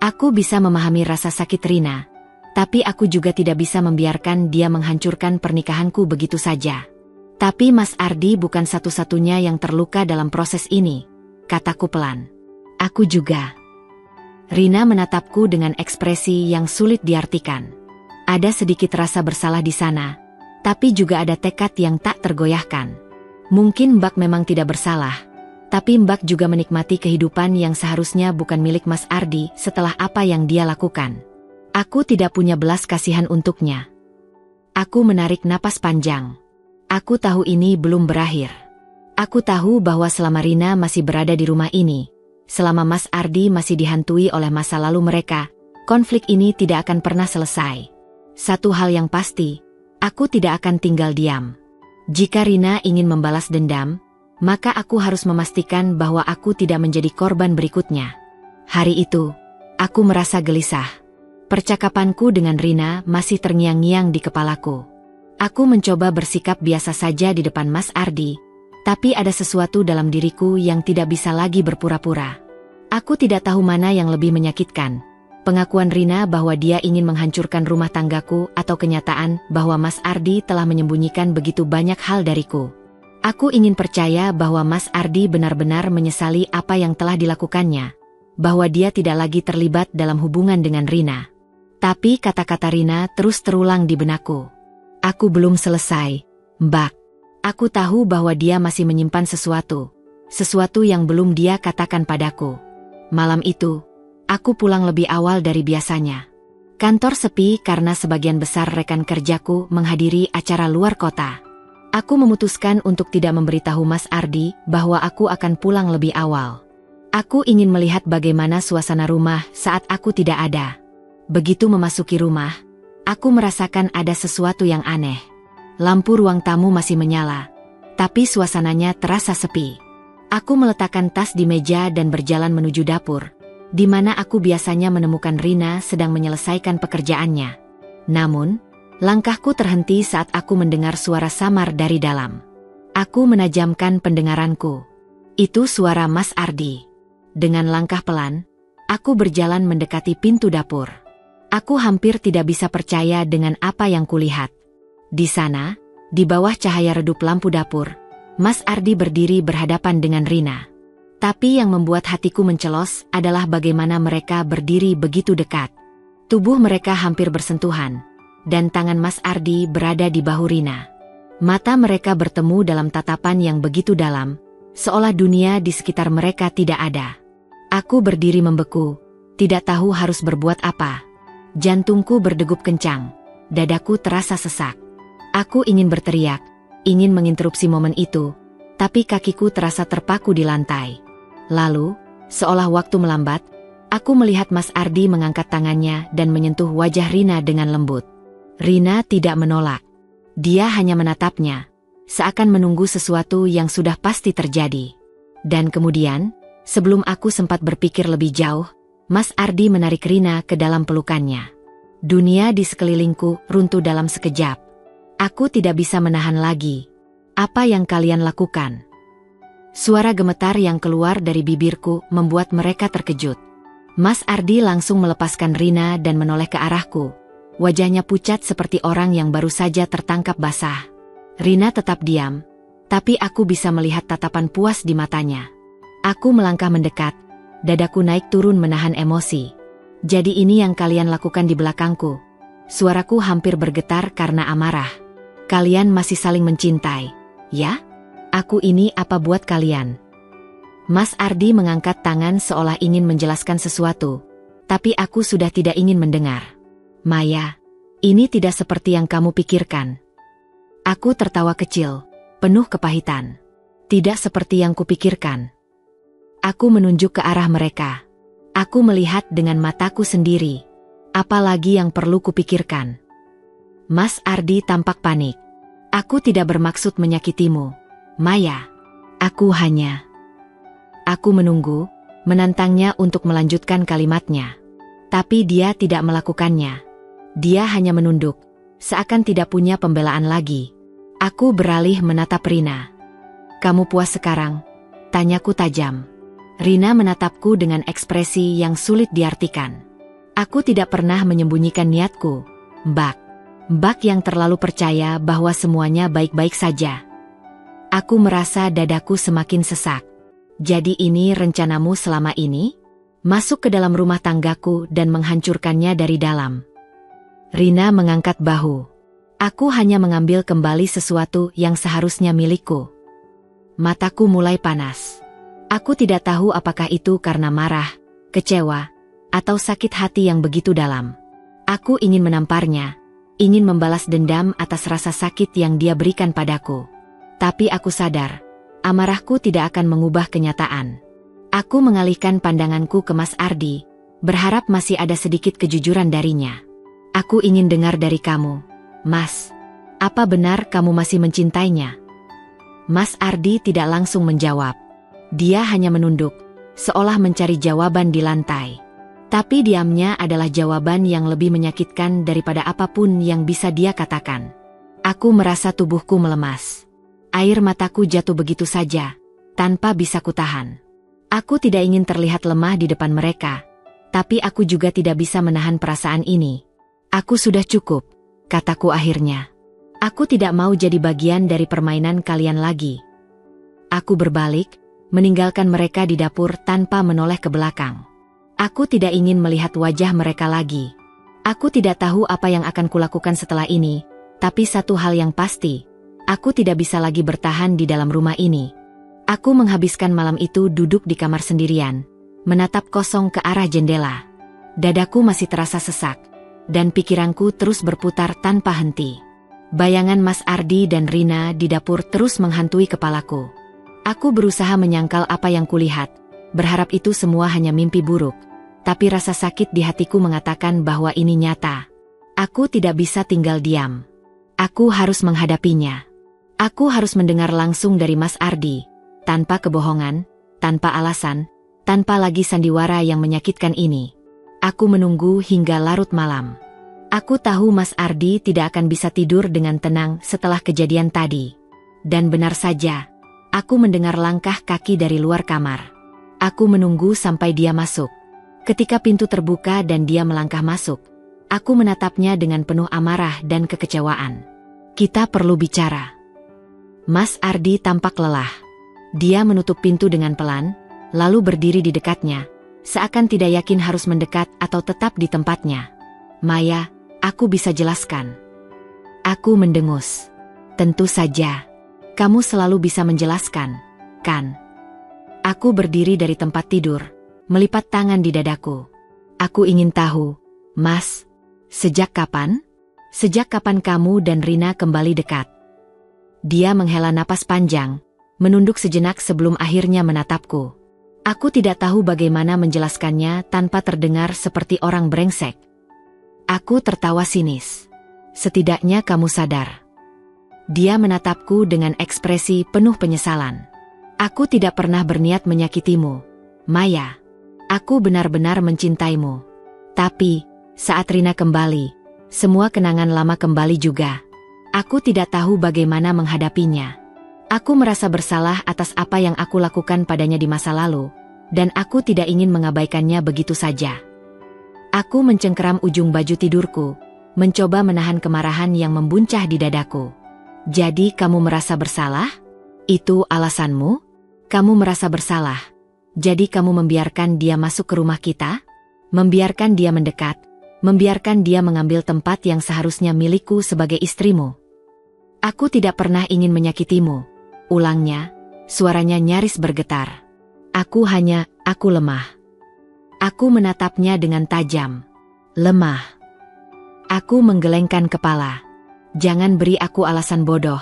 Aku bisa memahami rasa sakit Rina, tapi aku juga tidak bisa membiarkan dia menghancurkan pernikahanku begitu saja. Tapi Mas Ardi bukan satu-satunya yang terluka dalam proses ini, kataku pelan. Aku juga. Rina menatapku dengan ekspresi yang sulit diartikan. Ada sedikit rasa bersalah di sana, tapi juga ada tekad yang tak tergoyahkan. Mungkin Mbak memang tidak bersalah, tapi Mbak juga menikmati kehidupan yang seharusnya bukan milik Mas Ardi setelah apa yang dia lakukan. Aku tidak punya belas kasihan untuknya. Aku menarik napas panjang. Aku tahu ini belum berakhir. Aku tahu bahwa selama Rina masih berada di rumah ini, selama Mas Ardi masih dihantui oleh masa lalu mereka, konflik ini tidak akan pernah selesai. Satu hal yang pasti, aku tidak akan tinggal diam. Jika Rina ingin membalas dendam, maka aku harus memastikan bahwa aku tidak menjadi korban berikutnya. Hari itu, aku merasa gelisah. Percakapanku dengan Rina masih terngiang-ngiang di kepalaku. Aku mencoba bersikap biasa saja di depan Mas Ardi, tapi ada sesuatu dalam diriku yang tidak bisa lagi berpura-pura. Aku tidak tahu mana yang lebih menyakitkan, pengakuan Rina bahwa dia ingin menghancurkan rumah tanggaku atau kenyataan bahwa Mas Ardi telah menyembunyikan begitu banyak hal dariku. Aku ingin percaya bahwa Mas Ardi benar-benar menyesali apa yang telah dilakukannya, bahwa dia tidak lagi terlibat dalam hubungan dengan Rina. Tapi kata-kata Rina terus terulang di benakku. Aku belum selesai, Mbak. Aku tahu bahwa dia masih menyimpan sesuatu yang belum dia katakan padaku. Malam itu, aku pulang lebih awal dari biasanya. Kantor sepi karena sebagian besar rekan kerjaku menghadiri acara luar kota. Aku memutuskan untuk tidak memberitahu Mas Ardi bahwa aku akan pulang lebih awal. Aku ingin melihat bagaimana suasana rumah saat aku tidak ada. Begitu memasuki rumah, aku merasakan ada sesuatu yang aneh. Lampu ruang tamu masih menyala, tapi suasananya terasa sepi. Aku meletakkan tas di meja dan berjalan menuju dapur, di mana aku biasanya menemukan Rina sedang menyelesaikan pekerjaannya. Namun, langkahku terhenti saat aku mendengar suara samar dari dalam. Aku menajamkan pendengaranku. Itu suara Mas Ardi. Dengan langkah pelan, aku berjalan mendekati pintu dapur. Aku hampir tidak bisa percaya dengan apa yang kulihat. Di sana, di bawah cahaya redup lampu dapur, Mas Ardi berdiri berhadapan dengan Rina. Tapi yang membuat hatiku mencelos adalah bagaimana mereka berdiri begitu dekat. Tubuh mereka hampir bersentuhan, dan tangan Mas Ardi berada di bahu Rina. Mata mereka bertemu dalam tatapan yang begitu dalam, seolah dunia di sekitar mereka tidak ada. Aku berdiri membeku, tidak tahu harus berbuat apa. Jantungku berdegup kencang, dadaku terasa sesak. Aku ingin berteriak, ingin menginterupsi momen itu, tapi kakiku terasa terpaku di lantai. Lalu, seolah waktu melambat, aku melihat Mas Ardi mengangkat tangannya dan menyentuh wajah Rina dengan lembut. Rina tidak menolak. Dia hanya menatapnya, seakan menunggu sesuatu yang sudah pasti terjadi. Dan kemudian, sebelum aku sempat berpikir lebih jauh, Mas Ardi menarik Rina ke dalam pelukannya. Dunia di sekelilingku runtuh dalam sekejap. Aku tidak bisa menahan lagi. Apa yang kalian lakukan? Suara gemetar yang keluar dari bibirku membuat mereka terkejut. Mas Ardi langsung melepaskan Rina dan menoleh ke arahku. Wajahnya pucat seperti orang yang baru saja tertangkap basah. Rina tetap diam, tapi aku bisa melihat tatapan puas di matanya. Aku melangkah mendekat, dadaku naik turun menahan emosi. Jadi ini yang kalian lakukan di belakangku. Suaraku hampir bergetar karena amarah. Kalian masih saling mencintai, ya? Aku ini apa buat kalian? Mas Ardi mengangkat tangan seolah ingin menjelaskan sesuatu, tapi aku sudah tidak ingin mendengar. Maya, ini tidak seperti yang kamu pikirkan. Aku tertawa kecil, penuh kepahitan. Tidak seperti yang kupikirkan. Aku menunjuk ke arah mereka. Aku melihat dengan mataku sendiri. Apalagi yang perlu kupikirkan? Mas Ardi tampak panik. Aku tidak bermaksud menyakitimu, Maya. Aku menunggu, menantangnya untuk melanjutkan kalimatnya. Tapi dia tidak melakukannya. Dia hanya menunduk, seakan tidak punya pembelaan lagi. Aku beralih menatap Rina. Kamu puas sekarang? Tanyaku tajam. Rina menatapku dengan ekspresi yang sulit diartikan. Aku tidak pernah menyembunyikan niatku, Mbak. Mbak yang terlalu percaya bahwa semuanya baik-baik saja. Aku merasa dadaku semakin sesak. Jadi ini rencanamu selama ini? Masuk ke dalam rumah tanggaku dan menghancurkannya dari dalam. Rina mengangkat bahu. Aku hanya mengambil kembali sesuatu yang seharusnya milikku. Mataku mulai panas. Aku tidak tahu apakah itu karena marah, kecewa, atau sakit hati yang begitu dalam. Aku ingin menamparnya, ingin membalas dendam atas rasa sakit yang dia berikan padaku. Tapi aku sadar, amarahku tidak akan mengubah kenyataan. Aku mengalihkan pandanganku ke Mas Ardi, berharap masih ada sedikit kejujuran darinya. Aku ingin dengar dari kamu, Mas. Apa benar kamu masih mencintainya? Mas Ardi tidak langsung menjawab. Dia hanya menunduk, seolah mencari jawaban di lantai. Tapi diamnya adalah jawaban yang lebih menyakitkan daripada apapun yang bisa dia katakan. Aku merasa tubuhku melemas. Air mataku jatuh begitu saja, tanpa bisa kutahan. Aku tidak ingin terlihat lemah di depan mereka, tapi aku juga tidak bisa menahan perasaan ini. Aku sudah cukup, kataku akhirnya. Aku tidak mau jadi bagian dari permainan kalian lagi. Aku berbalik, meninggalkan mereka di dapur tanpa menoleh ke belakang. Aku tidak ingin melihat wajah mereka lagi. Aku tidak tahu apa yang akan kulakukan setelah ini, tapi satu hal yang pasti, Aku tidak bisa lagi bertahan di dalam rumah ini. Aku menghabiskan malam itu duduk di kamar sendirian, menatap kosong ke arah jendela. Dadaku masih terasa sesak, dan pikiranku terus berputar tanpa henti. Bayangan Mas Ardi dan Rina di dapur terus menghantui kepalaku. Aku berusaha menyangkal apa yang kulihat, berharap itu semua hanya mimpi buruk. Tapi rasa sakit di hatiku mengatakan bahwa ini nyata. Aku tidak bisa tinggal diam. Aku harus menghadapinya. Aku harus mendengar langsung dari Mas Ardi, tanpa kebohongan, tanpa alasan, tanpa lagi sandiwara yang menyakitkan ini. Aku menunggu hingga larut malam. Aku tahu Mas Ardi tidak akan bisa tidur dengan tenang setelah kejadian tadi. Dan benar saja, aku mendengar langkah kaki dari luar kamar. Aku menunggu sampai dia masuk. Ketika pintu terbuka dan dia melangkah masuk, aku menatapnya dengan penuh amarah dan kekecewaan. Kita perlu bicara. Mas Ardi tampak lelah. Dia menutup pintu dengan pelan, lalu berdiri di dekatnya, seakan tidak yakin harus mendekat atau tetap di tempatnya. Maya, aku bisa jelaskan. Aku mendengus. Tentu saja. Kamu selalu bisa menjelaskan, kan? Aku berdiri dari tempat tidur, melipat tangan di dadaku. Aku ingin tahu, Mas, sejak kapan? Sejak kapan kamu dan Rina kembali dekat? Dia menghela napas panjang, menunduk sejenak sebelum akhirnya menatapku. Aku tidak tahu bagaimana menjelaskannya tanpa terdengar seperti orang brengsek. Aku tertawa sinis. Setidaknya kamu sadar. Dia menatapku dengan ekspresi penuh penyesalan. Aku tidak pernah berniat menyakitimu, Maya. Aku benar-benar mencintaimu. Tapi, saat Rina kembali, semua kenangan lama kembali juga. Aku tidak tahu bagaimana menghadapinya. Aku merasa bersalah atas apa yang aku lakukan padanya di masa lalu, dan aku tidak ingin mengabaikannya begitu saja. Aku mencengkeram ujung baju tidurku, mencoba menahan kemarahan yang membuncah di dadaku. Jadi kamu merasa bersalah? Itu alasanmu? Kamu merasa bersalah. Jadi kamu membiarkan dia masuk ke rumah kita? Membiarkan dia mendekat? Membiarkan dia mengambil tempat yang seharusnya milikku sebagai istrimu? Aku tidak pernah ingin menyakitimu, ulangnya, suaranya nyaris bergetar. Aku lemah. Aku menatapnya dengan tajam. Lemah. Aku menggelengkan kepala. Jangan beri aku alasan bodoh,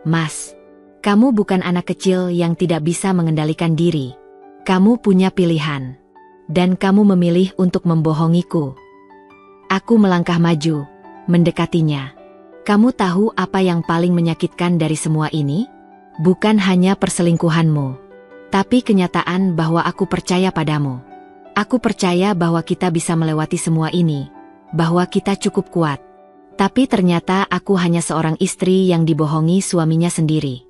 Mas. Kamu bukan anak kecil yang tidak bisa mengendalikan diri. Kamu punya pilihan. Dan kamu memilih untuk membohongiku. Aku melangkah maju, mendekatinya. Kamu tahu apa yang paling menyakitkan dari semua ini? Bukan hanya perselingkuhanmu, tapi kenyataan bahwa aku percaya padamu. Aku percaya bahwa kita bisa melewati semua ini, bahwa kita cukup kuat. Tapi ternyata aku hanya seorang istri yang dibohongi suaminya sendiri.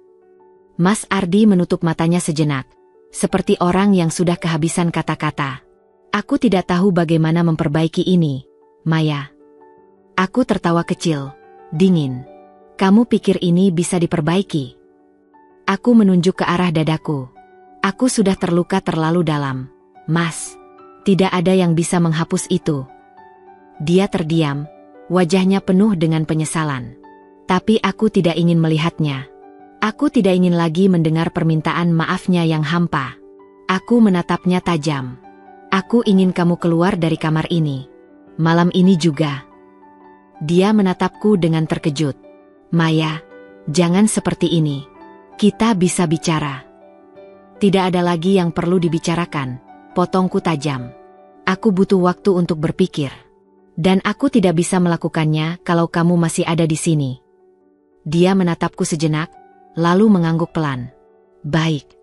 Mas Ardi menutup matanya sejenak, seperti orang yang sudah kehabisan kata-kata. Aku tidak tahu bagaimana memperbaiki ini, Maya. Aku tertawa kecil. Dingin. Kamu pikir ini bisa diperbaiki? Aku menunjuk ke arah dadaku. Aku sudah terluka terlalu dalam, Mas. Tidak ada yang bisa menghapus itu. Dia terdiam, wajahnya penuh dengan penyesalan. Tapi aku tidak ingin melihatnya. Aku tidak ingin lagi mendengar permintaan maafnya yang hampa. Aku menatapnya tajam. Aku ingin kamu keluar dari kamar ini. Malam ini juga. Dia menatapku dengan terkejut. Maya, jangan seperti ini. Kita bisa bicara. Tidak ada lagi yang perlu dibicarakan, potongku tajam. Aku butuh waktu untuk berpikir. Dan aku tidak bisa melakukannya kalau kamu masih ada di sini. Dia menatapku sejenak, lalu mengangguk pelan. Baik.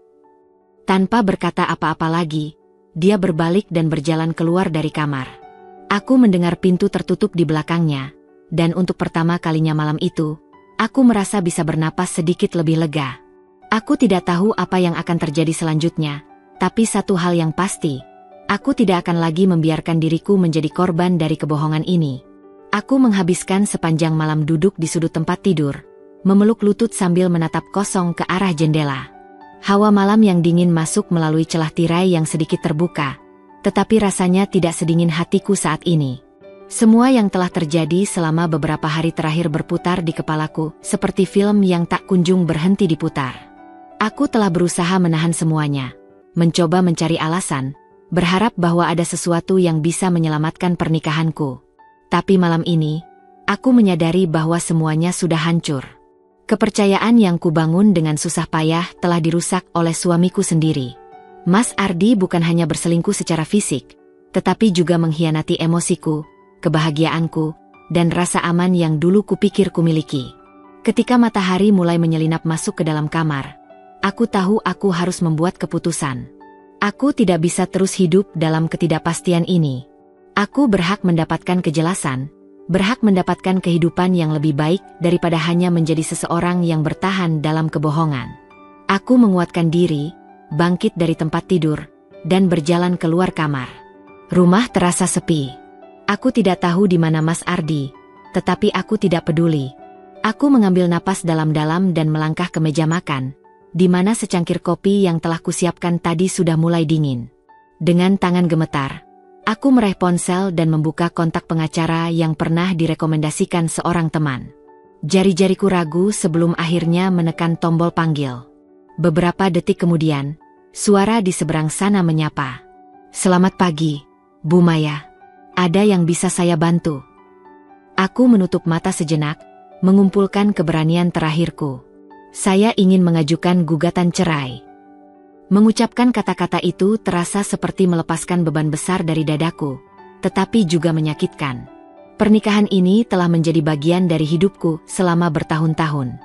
Tanpa berkata apa-apa lagi, dia berbalik dan berjalan keluar dari kamar. Aku mendengar pintu tertutup di belakangnya. Dan untuk pertama kalinya malam itu, aku merasa bisa bernapas sedikit lebih lega. Aku tidak tahu apa yang akan terjadi selanjutnya, tapi satu hal yang pasti, aku tidak akan lagi membiarkan diriku menjadi korban dari kebohongan ini. Aku menghabiskan sepanjang malam duduk di sudut tempat tidur, memeluk lutut sambil menatap kosong ke arah jendela. Hawa malam yang dingin masuk melalui celah tirai yang sedikit terbuka, tetapi rasanya tidak sedingin hatiku saat ini. Semua yang telah terjadi selama beberapa hari terakhir berputar di kepalaku, seperti film yang tak kunjung berhenti diputar. Aku telah berusaha menahan semuanya, mencoba mencari alasan, berharap bahwa ada sesuatu yang bisa menyelamatkan pernikahanku. Tapi malam ini, aku menyadari bahwa semuanya sudah hancur. Kepercayaan yang kubangun dengan susah payah telah dirusak oleh suamiku sendiri. Mas Ardi bukan hanya berselingkuh secara fisik, tetapi juga mengkhianati emosiku, kebahagiaanku, dan rasa aman yang dulu kupikir kumiliki. Ketika matahari mulai menyelinap masuk ke dalam kamar, aku tahu aku harus membuat keputusan. Aku tidak bisa terus hidup dalam ketidakpastian ini. Aku berhak mendapatkan kejelasan, berhak mendapatkan kehidupan yang lebih baik daripada hanya menjadi seseorang yang bertahan dalam kebohongan. Aku menguatkan diri, bangkit dari tempat tidur, dan berjalan keluar kamar. Rumah terasa sepi. Aku tidak tahu di mana Mas Ardi, tetapi aku tidak peduli. Aku mengambil napas dalam-dalam dan melangkah ke meja makan, di mana secangkir kopi yang telah kusiapkan tadi sudah mulai dingin. Dengan tangan gemetar, aku meraih ponsel dan membuka kontak pengacara yang pernah direkomendasikan seorang teman. Jari-jariku ragu sebelum akhirnya menekan tombol panggil. Beberapa detik kemudian, suara di seberang sana menyapa. "Selamat pagi, Bu Maya. Ada yang bisa saya bantu?" Aku menutup mata sejenak, mengumpulkan keberanian terakhirku. Saya ingin mengajukan gugatan cerai. Mengucapkan kata-kata itu terasa seperti melepaskan beban besar dari dadaku, tetapi juga menyakitkan. Pernikahan ini telah menjadi bagian dari hidupku selama bertahun-tahun.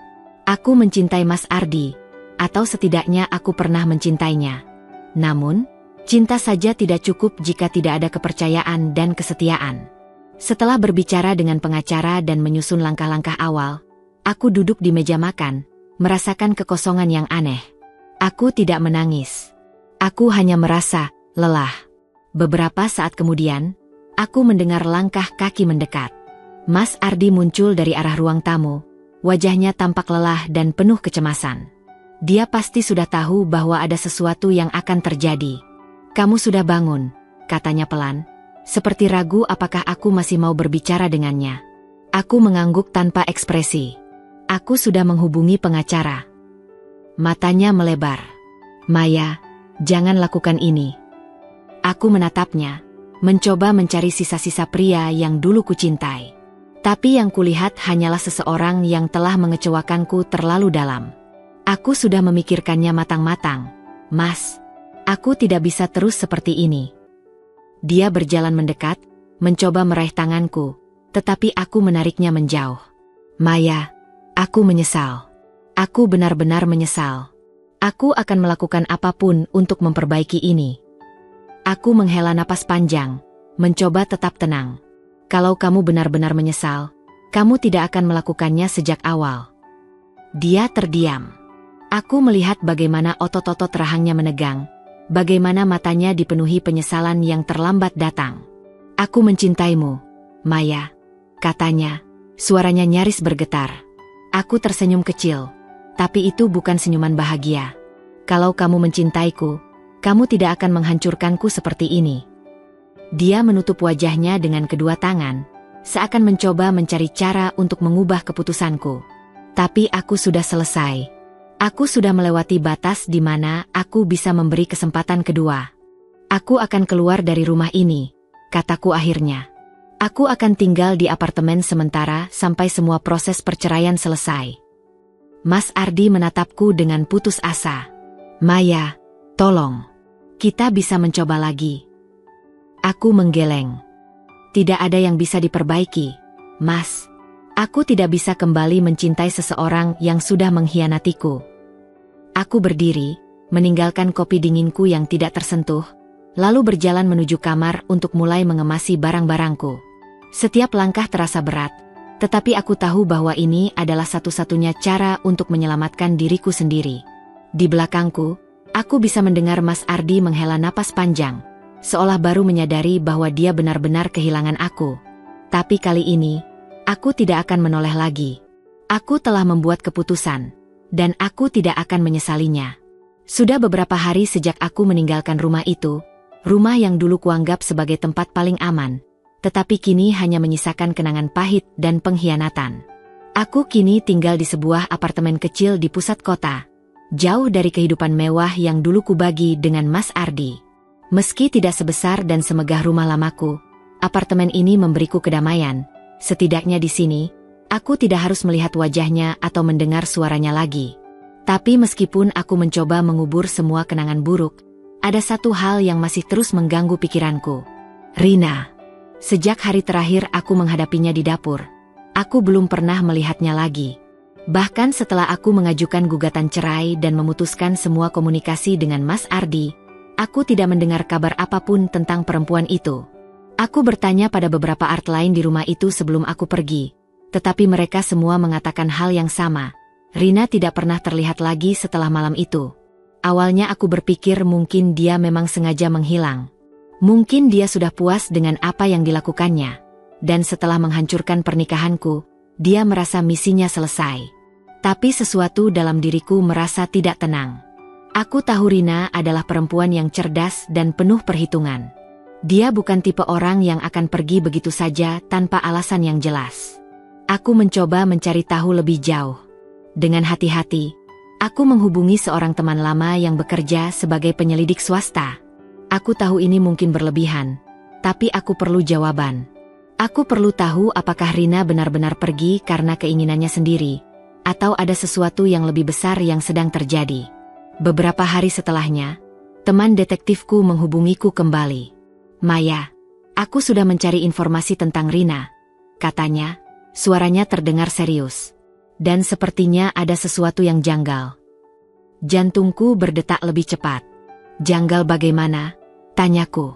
Aku mencintai Mas Ardi, atau setidaknya aku pernah mencintainya. Namun, cinta saja tidak cukup jika tidak ada kepercayaan dan kesetiaan. Setelah berbicara dengan pengacara dan menyusun langkah-langkah awal, aku duduk di meja makan, merasakan kekosongan yang aneh. Aku tidak menangis. Aku hanya merasa lelah. Beberapa saat kemudian, aku mendengar langkah kaki mendekat. Mas Ardi muncul dari arah ruang tamu. Wajahnya tampak lelah dan penuh kecemasan. Dia pasti sudah tahu bahwa ada sesuatu yang akan terjadi. "Kamu sudah bangun," katanya pelan, seperti ragu apakah aku masih mau berbicara dengannya. Aku mengangguk tanpa ekspresi. Aku sudah menghubungi pengacara. Matanya melebar. "Maya, jangan lakukan ini." Aku menatapnya, mencoba mencari sisa-sisa pria yang dulu kucintai. Tapi yang kulihat hanyalah seseorang yang telah mengecewakanku terlalu dalam. Aku sudah memikirkannya matang-matang. "Mas, aku tidak bisa terus seperti ini." Dia berjalan mendekat, mencoba meraih tanganku, tetapi aku menariknya menjauh. "Maya, aku menyesal. Aku benar-benar menyesal. Aku akan melakukan apapun untuk memperbaiki ini." Aku menghela napas panjang, mencoba tetap tenang. "Kalau kamu benar-benar menyesal, kamu tidak akan melakukannya sejak awal." Dia terdiam. Aku melihat bagaimana otot-otot rahangnya menegang, bagaimana matanya dipenuhi penyesalan yang terlambat datang. "Aku mencintaimu, Maya," katanya, suaranya nyaris bergetar. Aku tersenyum kecil, tapi itu bukan senyuman bahagia. "Kalau kamu mencintaiku, kamu tidak akan menghancurkanku seperti ini." Dia menutup wajahnya dengan kedua tangan, seakan mencoba mencari cara untuk mengubah keputusanku. Tapi aku sudah selesai. Aku sudah melewati batas di mana aku bisa memberi kesempatan kedua. "Aku akan keluar dari rumah ini," kataku akhirnya. "Aku akan tinggal di apartemen sementara sampai semua proses perceraian selesai." Mas Ardi menatapku dengan putus asa. "Maya, tolong. Kita bisa mencoba lagi." Aku menggeleng. "Tidak ada yang bisa diperbaiki, Mas. Aku tidak bisa kembali mencintai seseorang yang sudah mengkhianatiku." Aku berdiri, meninggalkan kopi dinginku yang tidak tersentuh, lalu berjalan menuju kamar untuk mulai mengemasi barang-barangku. Setiap langkah terasa berat, tetapi aku tahu bahwa ini adalah satu-satunya cara untuk menyelamatkan diriku sendiri. Di belakangku, aku bisa mendengar Mas Ardi menghela napas panjang, seolah baru menyadari bahwa dia benar-benar kehilangan aku. Tapi kali ini, aku tidak akan menoleh lagi. Aku telah membuat keputusan, dan aku tidak akan menyesalinya. Sudah beberapa hari sejak aku meninggalkan rumah itu, rumah yang dulu kuanggap sebagai tempat paling aman, tetapi kini hanya menyisakan kenangan pahit dan pengkhianatan. Aku kini tinggal di sebuah apartemen kecil di pusat kota, jauh dari kehidupan mewah yang dulu kubagi dengan Mas Ardi. Meski tidak sebesar dan semegah rumah lamaku, apartemen ini memberiku kedamaian. Setidaknya di sini, aku tidak harus melihat wajahnya atau mendengar suaranya lagi. Tapi meskipun aku mencoba mengubur semua kenangan buruk, ada satu hal yang masih terus mengganggu pikiranku. Rina. Sejak hari terakhir aku menghadapinya di dapur, aku belum pernah melihatnya lagi. Bahkan setelah aku mengajukan gugatan cerai dan memutuskan semua komunikasi dengan Mas Ardi, aku tidak mendengar kabar apapun tentang perempuan itu. Aku bertanya pada beberapa art lain di rumah itu sebelum aku pergi, tetapi mereka semua mengatakan hal yang sama. Rina tidak pernah terlihat lagi setelah malam itu. Awalnya aku berpikir mungkin dia memang sengaja menghilang. Mungkin dia sudah puas dengan apa yang dilakukannya. Dan setelah menghancurkan pernikahanku, dia merasa misinya selesai. Tapi sesuatu dalam diriku merasa tidak tenang. Aku tahu Rina adalah perempuan yang cerdas dan penuh perhitungan. Dia bukan tipe orang yang akan pergi begitu saja tanpa alasan yang jelas. Aku mencoba mencari tahu lebih jauh. Dengan hati-hati, aku menghubungi seorang teman lama yang bekerja sebagai penyelidik swasta. Aku tahu ini mungkin berlebihan, tapi aku perlu jawaban. Aku perlu tahu apakah Rina benar-benar pergi karena keinginannya sendiri, atau ada sesuatu yang lebih besar yang sedang terjadi. Beberapa hari setelahnya, teman detektifku menghubungiku kembali. Maya, aku sudah mencari informasi tentang Rina. Katanya, suaranya terdengar serius. Dan sepertinya ada sesuatu yang janggal. Jantungku berdetak lebih cepat. Janggal bagaimana? Tanyaku.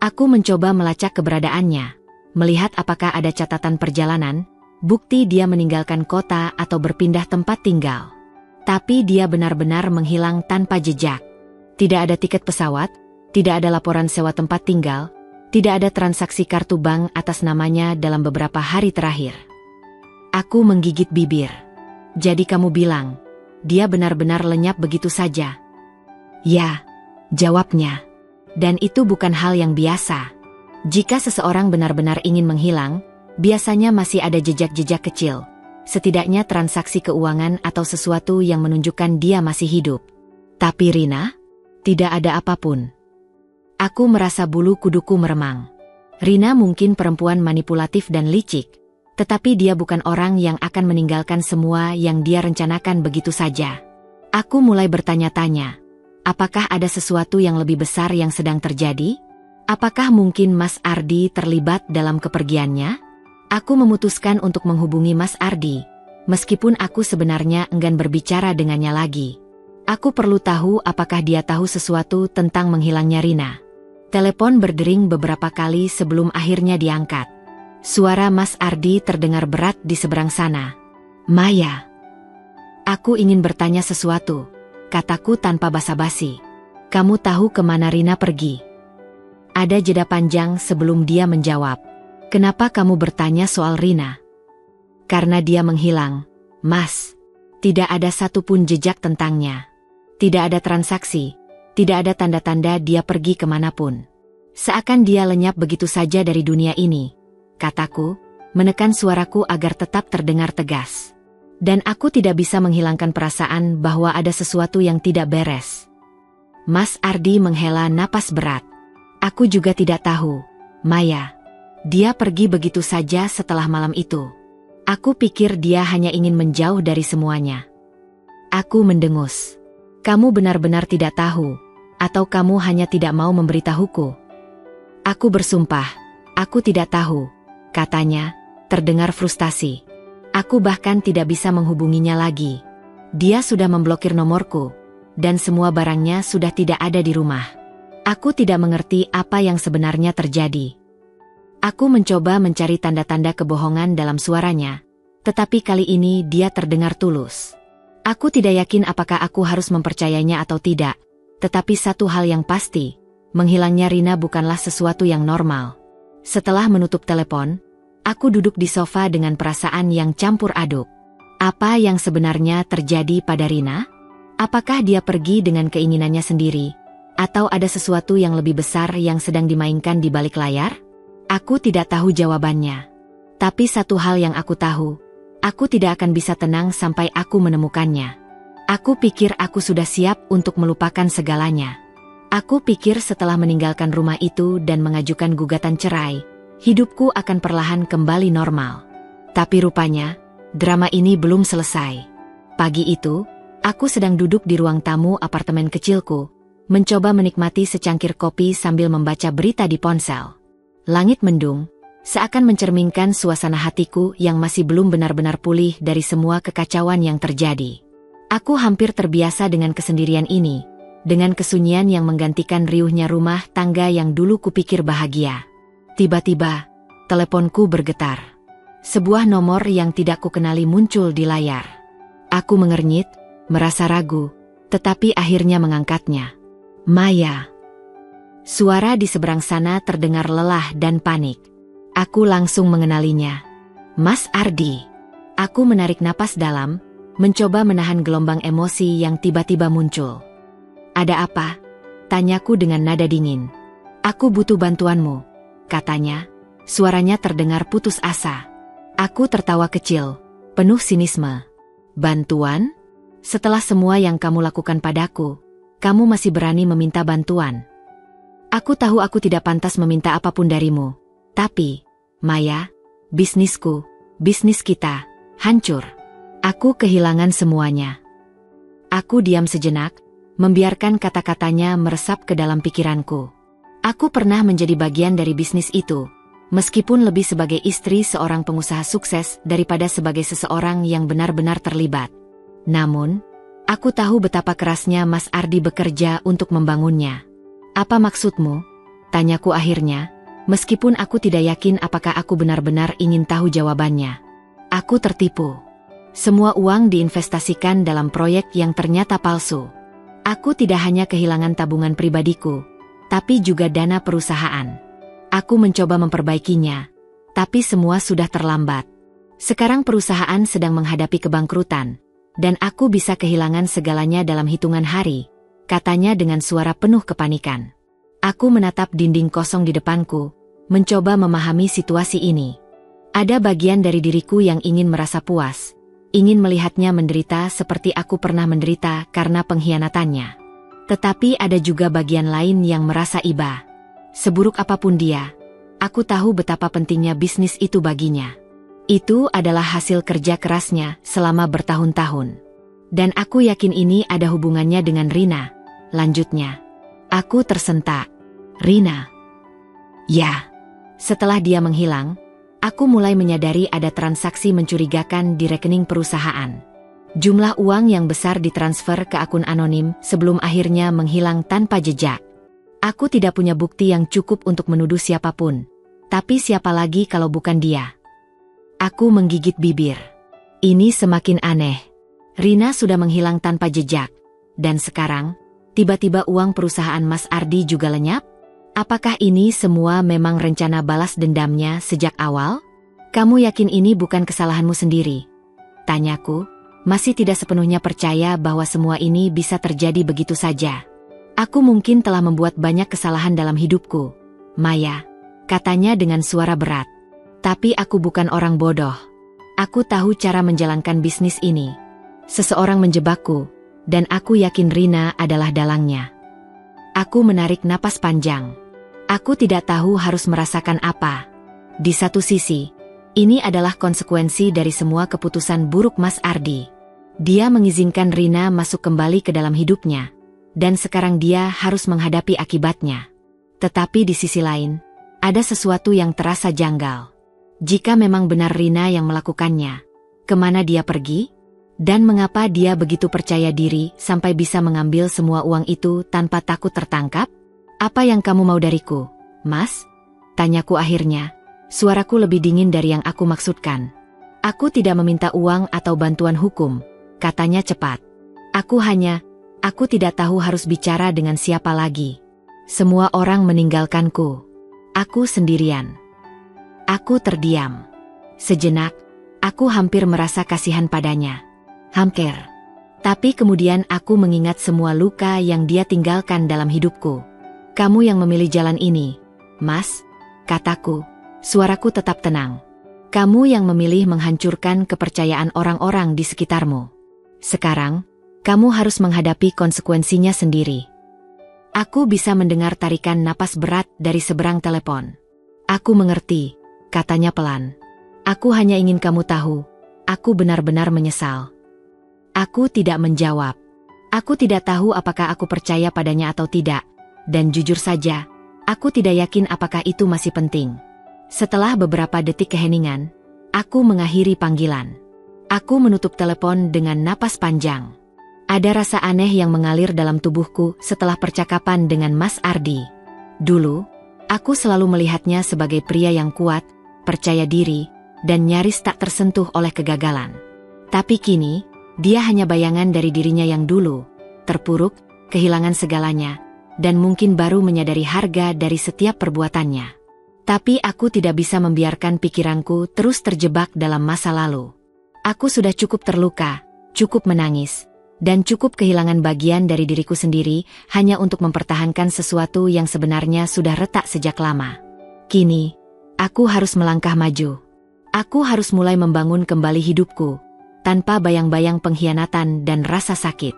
Aku mencoba melacak keberadaannya, melihat apakah ada catatan perjalanan, bukti dia meninggalkan kota atau berpindah tempat tinggal. Tapi dia benar-benar menghilang tanpa jejak. Tidak ada tiket pesawat, tidak ada laporan sewa tempat tinggal, tidak ada transaksi kartu bank atas namanya dalam beberapa hari terakhir. Aku menggigit bibir. Jadi kamu bilang, dia benar-benar lenyap begitu saja? Ya, jawabnya. Dan itu bukan hal yang biasa. Jika seseorang benar-benar ingin menghilang, biasanya masih ada jejak-jejak kecil. Setidaknya transaksi keuangan atau sesuatu yang menunjukkan dia masih hidup. Tapi Rina? Tidak ada apapun. Aku merasa bulu kuduku meremang. Rina mungkin perempuan manipulatif dan licik, tetapi dia bukan orang yang akan meninggalkan semua yang dia rencanakan begitu saja. Aku mulai bertanya-tanya, apakah ada sesuatu yang lebih besar yang sedang terjadi? Apakah mungkin Mas Ardi terlibat dalam kepergiannya? Aku memutuskan untuk menghubungi Mas Ardi, meskipun aku sebenarnya enggan berbicara dengannya lagi. Aku perlu tahu apakah dia tahu sesuatu tentang menghilangnya Rina. Telepon berdering beberapa kali sebelum akhirnya diangkat. Suara Mas Ardi terdengar berat di seberang sana. Maya. Aku ingin bertanya sesuatu, kataku tanpa basa-basi. Kamu tahu kemana Rina pergi? Ada jeda panjang sebelum dia menjawab. Kenapa kamu bertanya soal Rina? Karena dia menghilang, Mas. Tidak ada satupun jejak tentangnya. Tidak ada transaksi, tidak ada tanda-tanda dia pergi kemanapun. Seakan dia lenyap begitu saja dari dunia ini, kataku, menekan suaraku agar tetap terdengar tegas. Dan aku tidak bisa menghilangkan perasaan bahwa ada sesuatu yang tidak beres. Mas Ardi menghela napas berat. Aku juga tidak tahu, Maya. Dia pergi begitu saja setelah malam itu. Aku pikir dia hanya ingin menjauh dari semuanya. Aku mendengus. Kamu benar-benar tidak tahu, atau kamu hanya tidak mau memberitahuku? Aku bersumpah, aku tidak tahu, katanya, terdengar frustasi. Aku bahkan tidak bisa menghubunginya lagi. Dia sudah memblokir nomorku, dan semua barangnya sudah tidak ada di rumah. Aku tidak mengerti apa yang sebenarnya terjadi. Aku mencoba mencari tanda-tanda kebohongan dalam suaranya, tetapi kali ini dia terdengar tulus. Aku tidak yakin apakah aku harus mempercayainya atau tidak, tetapi satu hal yang pasti, menghilangnya Rina bukanlah sesuatu yang normal. Setelah menutup telepon, aku duduk di sofa dengan perasaan yang campur aduk. Apa yang sebenarnya terjadi pada Rina? Apakah dia pergi dengan keinginannya sendiri? Atau ada sesuatu yang lebih besar yang sedang dimainkan di balik layar? Aku tidak tahu jawabannya. Tapi satu hal yang aku tahu, aku tidak akan bisa tenang sampai aku menemukannya. Aku pikir aku sudah siap untuk melupakan segalanya. Aku pikir setelah meninggalkan rumah itu dan mengajukan gugatan cerai, hidupku akan perlahan kembali normal. Tapi rupanya, drama ini belum selesai. Pagi itu, aku sedang duduk di ruang tamu apartemen kecilku, mencoba menikmati secangkir kopi sambil membaca berita di ponsel. Langit mendung, seakan mencerminkan suasana hatiku yang masih belum benar-benar pulih dari semua kekacauan yang terjadi. Aku hampir terbiasa dengan kesendirian ini, dengan kesunyian yang menggantikan riuhnya rumah tangga yang dulu kupikir bahagia. Tiba-tiba, teleponku bergetar. Sebuah nomor yang tidak kukenali muncul di layar. Aku mengernyit, merasa ragu, tetapi akhirnya mengangkatnya. Maya. Suara di seberang sana terdengar lelah dan panik. Aku langsung mengenalinya. Mas Ardi. Aku menarik napas dalam, mencoba menahan gelombang emosi yang tiba-tiba muncul. Ada apa? Tanyaku dengan nada dingin. Aku butuh bantuanmu, katanya. Suaranya terdengar putus asa. Aku tertawa kecil, penuh sinisme. Bantuan? Setelah semua yang kamu lakukan padaku, kamu masih berani meminta bantuan. Aku tahu aku tidak pantas meminta apapun darimu. Tapi, Maya, bisnis kita, hancur. Aku kehilangan semuanya. Aku diam sejenak, membiarkan kata-katanya meresap ke dalam pikiranku. Aku pernah menjadi bagian dari bisnis itu, meskipun lebih sebagai istri seorang pengusaha sukses daripada sebagai seseorang yang benar-benar terlibat. Namun, aku tahu betapa kerasnya Mas Ardi bekerja untuk membangunnya. Apa maksudmu? Tanyaku akhirnya, meskipun aku tidak yakin apakah aku benar-benar ingin tahu jawabannya. Aku tertipu. Semua uang diinvestasikan dalam proyek yang ternyata palsu. Aku tidak hanya kehilangan tabungan pribadiku, tapi juga dana perusahaan. Aku mencoba memperbaikinya, tapi semua sudah terlambat. Sekarang perusahaan sedang menghadapi kebangkrutan, dan aku bisa kehilangan segalanya dalam hitungan hari, katanya dengan suara penuh kepanikan. Aku menatap dinding kosong di depanku, mencoba memahami situasi ini. Ada bagian dari diriku yang ingin merasa puas, ingin melihatnya menderita seperti aku pernah menderita karena pengkhianatannya. Tetapi ada juga bagian lain yang merasa iba. Seburuk apapun dia, aku tahu betapa pentingnya bisnis itu baginya. Itu adalah hasil kerja kerasnya selama bertahun-tahun. Dan aku yakin ini ada hubungannya dengan Rina, lanjutnya. Aku tersentak. Rina. Ya. Setelah dia menghilang, aku mulai menyadari ada transaksi mencurigakan di rekening perusahaan. Jumlah uang yang besar ditransfer ke akun anonim sebelum akhirnya menghilang tanpa jejak. Aku tidak punya bukti yang cukup untuk menuduh siapapun. Tapi siapa lagi kalau bukan dia? Aku menggigit bibir. Ini semakin aneh. Rina sudah menghilang tanpa jejak. Dan sekarang, tiba-tiba uang perusahaan Mas Ardi juga lenyap? Apakah ini semua memang rencana balas dendamnya sejak awal? Kamu yakin ini bukan kesalahanmu sendiri? Tanyaku, masih tidak sepenuhnya percaya bahwa semua ini bisa terjadi begitu saja. Aku mungkin telah membuat banyak kesalahan dalam hidupku, Maya, katanya dengan suara berat. Tapi aku bukan orang bodoh. Aku tahu cara menjalankan bisnis ini. Seseorang menjebakku, dan aku yakin Rina adalah dalangnya. Aku menarik napas panjang. Aku tidak tahu harus merasakan apa. Di satu sisi, ini adalah konsekuensi dari semua keputusan buruk Mas Ardi. Dia mengizinkan Rina masuk kembali ke dalam hidupnya, dan sekarang dia harus menghadapi akibatnya. Tetapi di sisi lain, ada sesuatu yang terasa janggal. Jika memang benar Rina yang melakukannya, kemana dia pergi? Dan mengapa dia begitu percaya diri sampai bisa mengambil semua uang itu tanpa takut tertangkap? Apa yang kamu mau dariku, Mas? Tanyaku akhirnya. Suaraku lebih dingin dari yang aku maksudkan. Aku tidak meminta uang atau bantuan hukum, katanya cepat. Aku tidak tahu harus bicara dengan siapa lagi. Semua orang meninggalkanku. Aku sendirian. Aku terdiam. Sejenak, aku hampir merasa kasihan padanya. Hampir. Tapi kemudian aku mengingat semua luka yang dia tinggalkan dalam hidupku. Kamu yang memilih jalan ini, Mas, kataku, Suaraku tetap tenang. Kamu yang memilih menghancurkan kepercayaan orang-orang di sekitarmu. Sekarang, kamu harus menghadapi konsekuensinya sendiri. Aku bisa mendengar tarikan napas berat dari seberang telepon. Aku mengerti, katanya pelan. Aku hanya ingin kamu tahu, aku benar-benar menyesal. Aku tidak menjawab. Aku tidak tahu apakah aku percaya padanya atau tidak, dan jujur saja, aku tidak yakin apakah itu masih penting. Setelah beberapa detik keheningan, aku mengakhiri panggilan. Aku menutup telepon dengan napas panjang. Ada rasa aneh yang mengalir dalam tubuhku setelah percakapan dengan Mas Ardi. Dulu, aku selalu melihatnya sebagai pria yang kuat, percaya diri, dan nyaris tak tersentuh oleh kegagalan. Tapi kini, dia hanya bayangan dari dirinya yang dulu, terpuruk, kehilangan segalanya, dan mungkin baru menyadari harga dari setiap perbuatannya. Tapi aku tidak bisa membiarkan pikiranku terus terjebak dalam masa lalu. Aku sudah cukup terluka, cukup menangis, dan cukup kehilangan bagian dari diriku sendiri hanya untuk mempertahankan sesuatu yang sebenarnya sudah retak sejak lama. Kini, aku harus melangkah maju. Aku harus mulai membangun kembali hidupku, tanpa bayang-bayang pengkhianatan dan rasa sakit.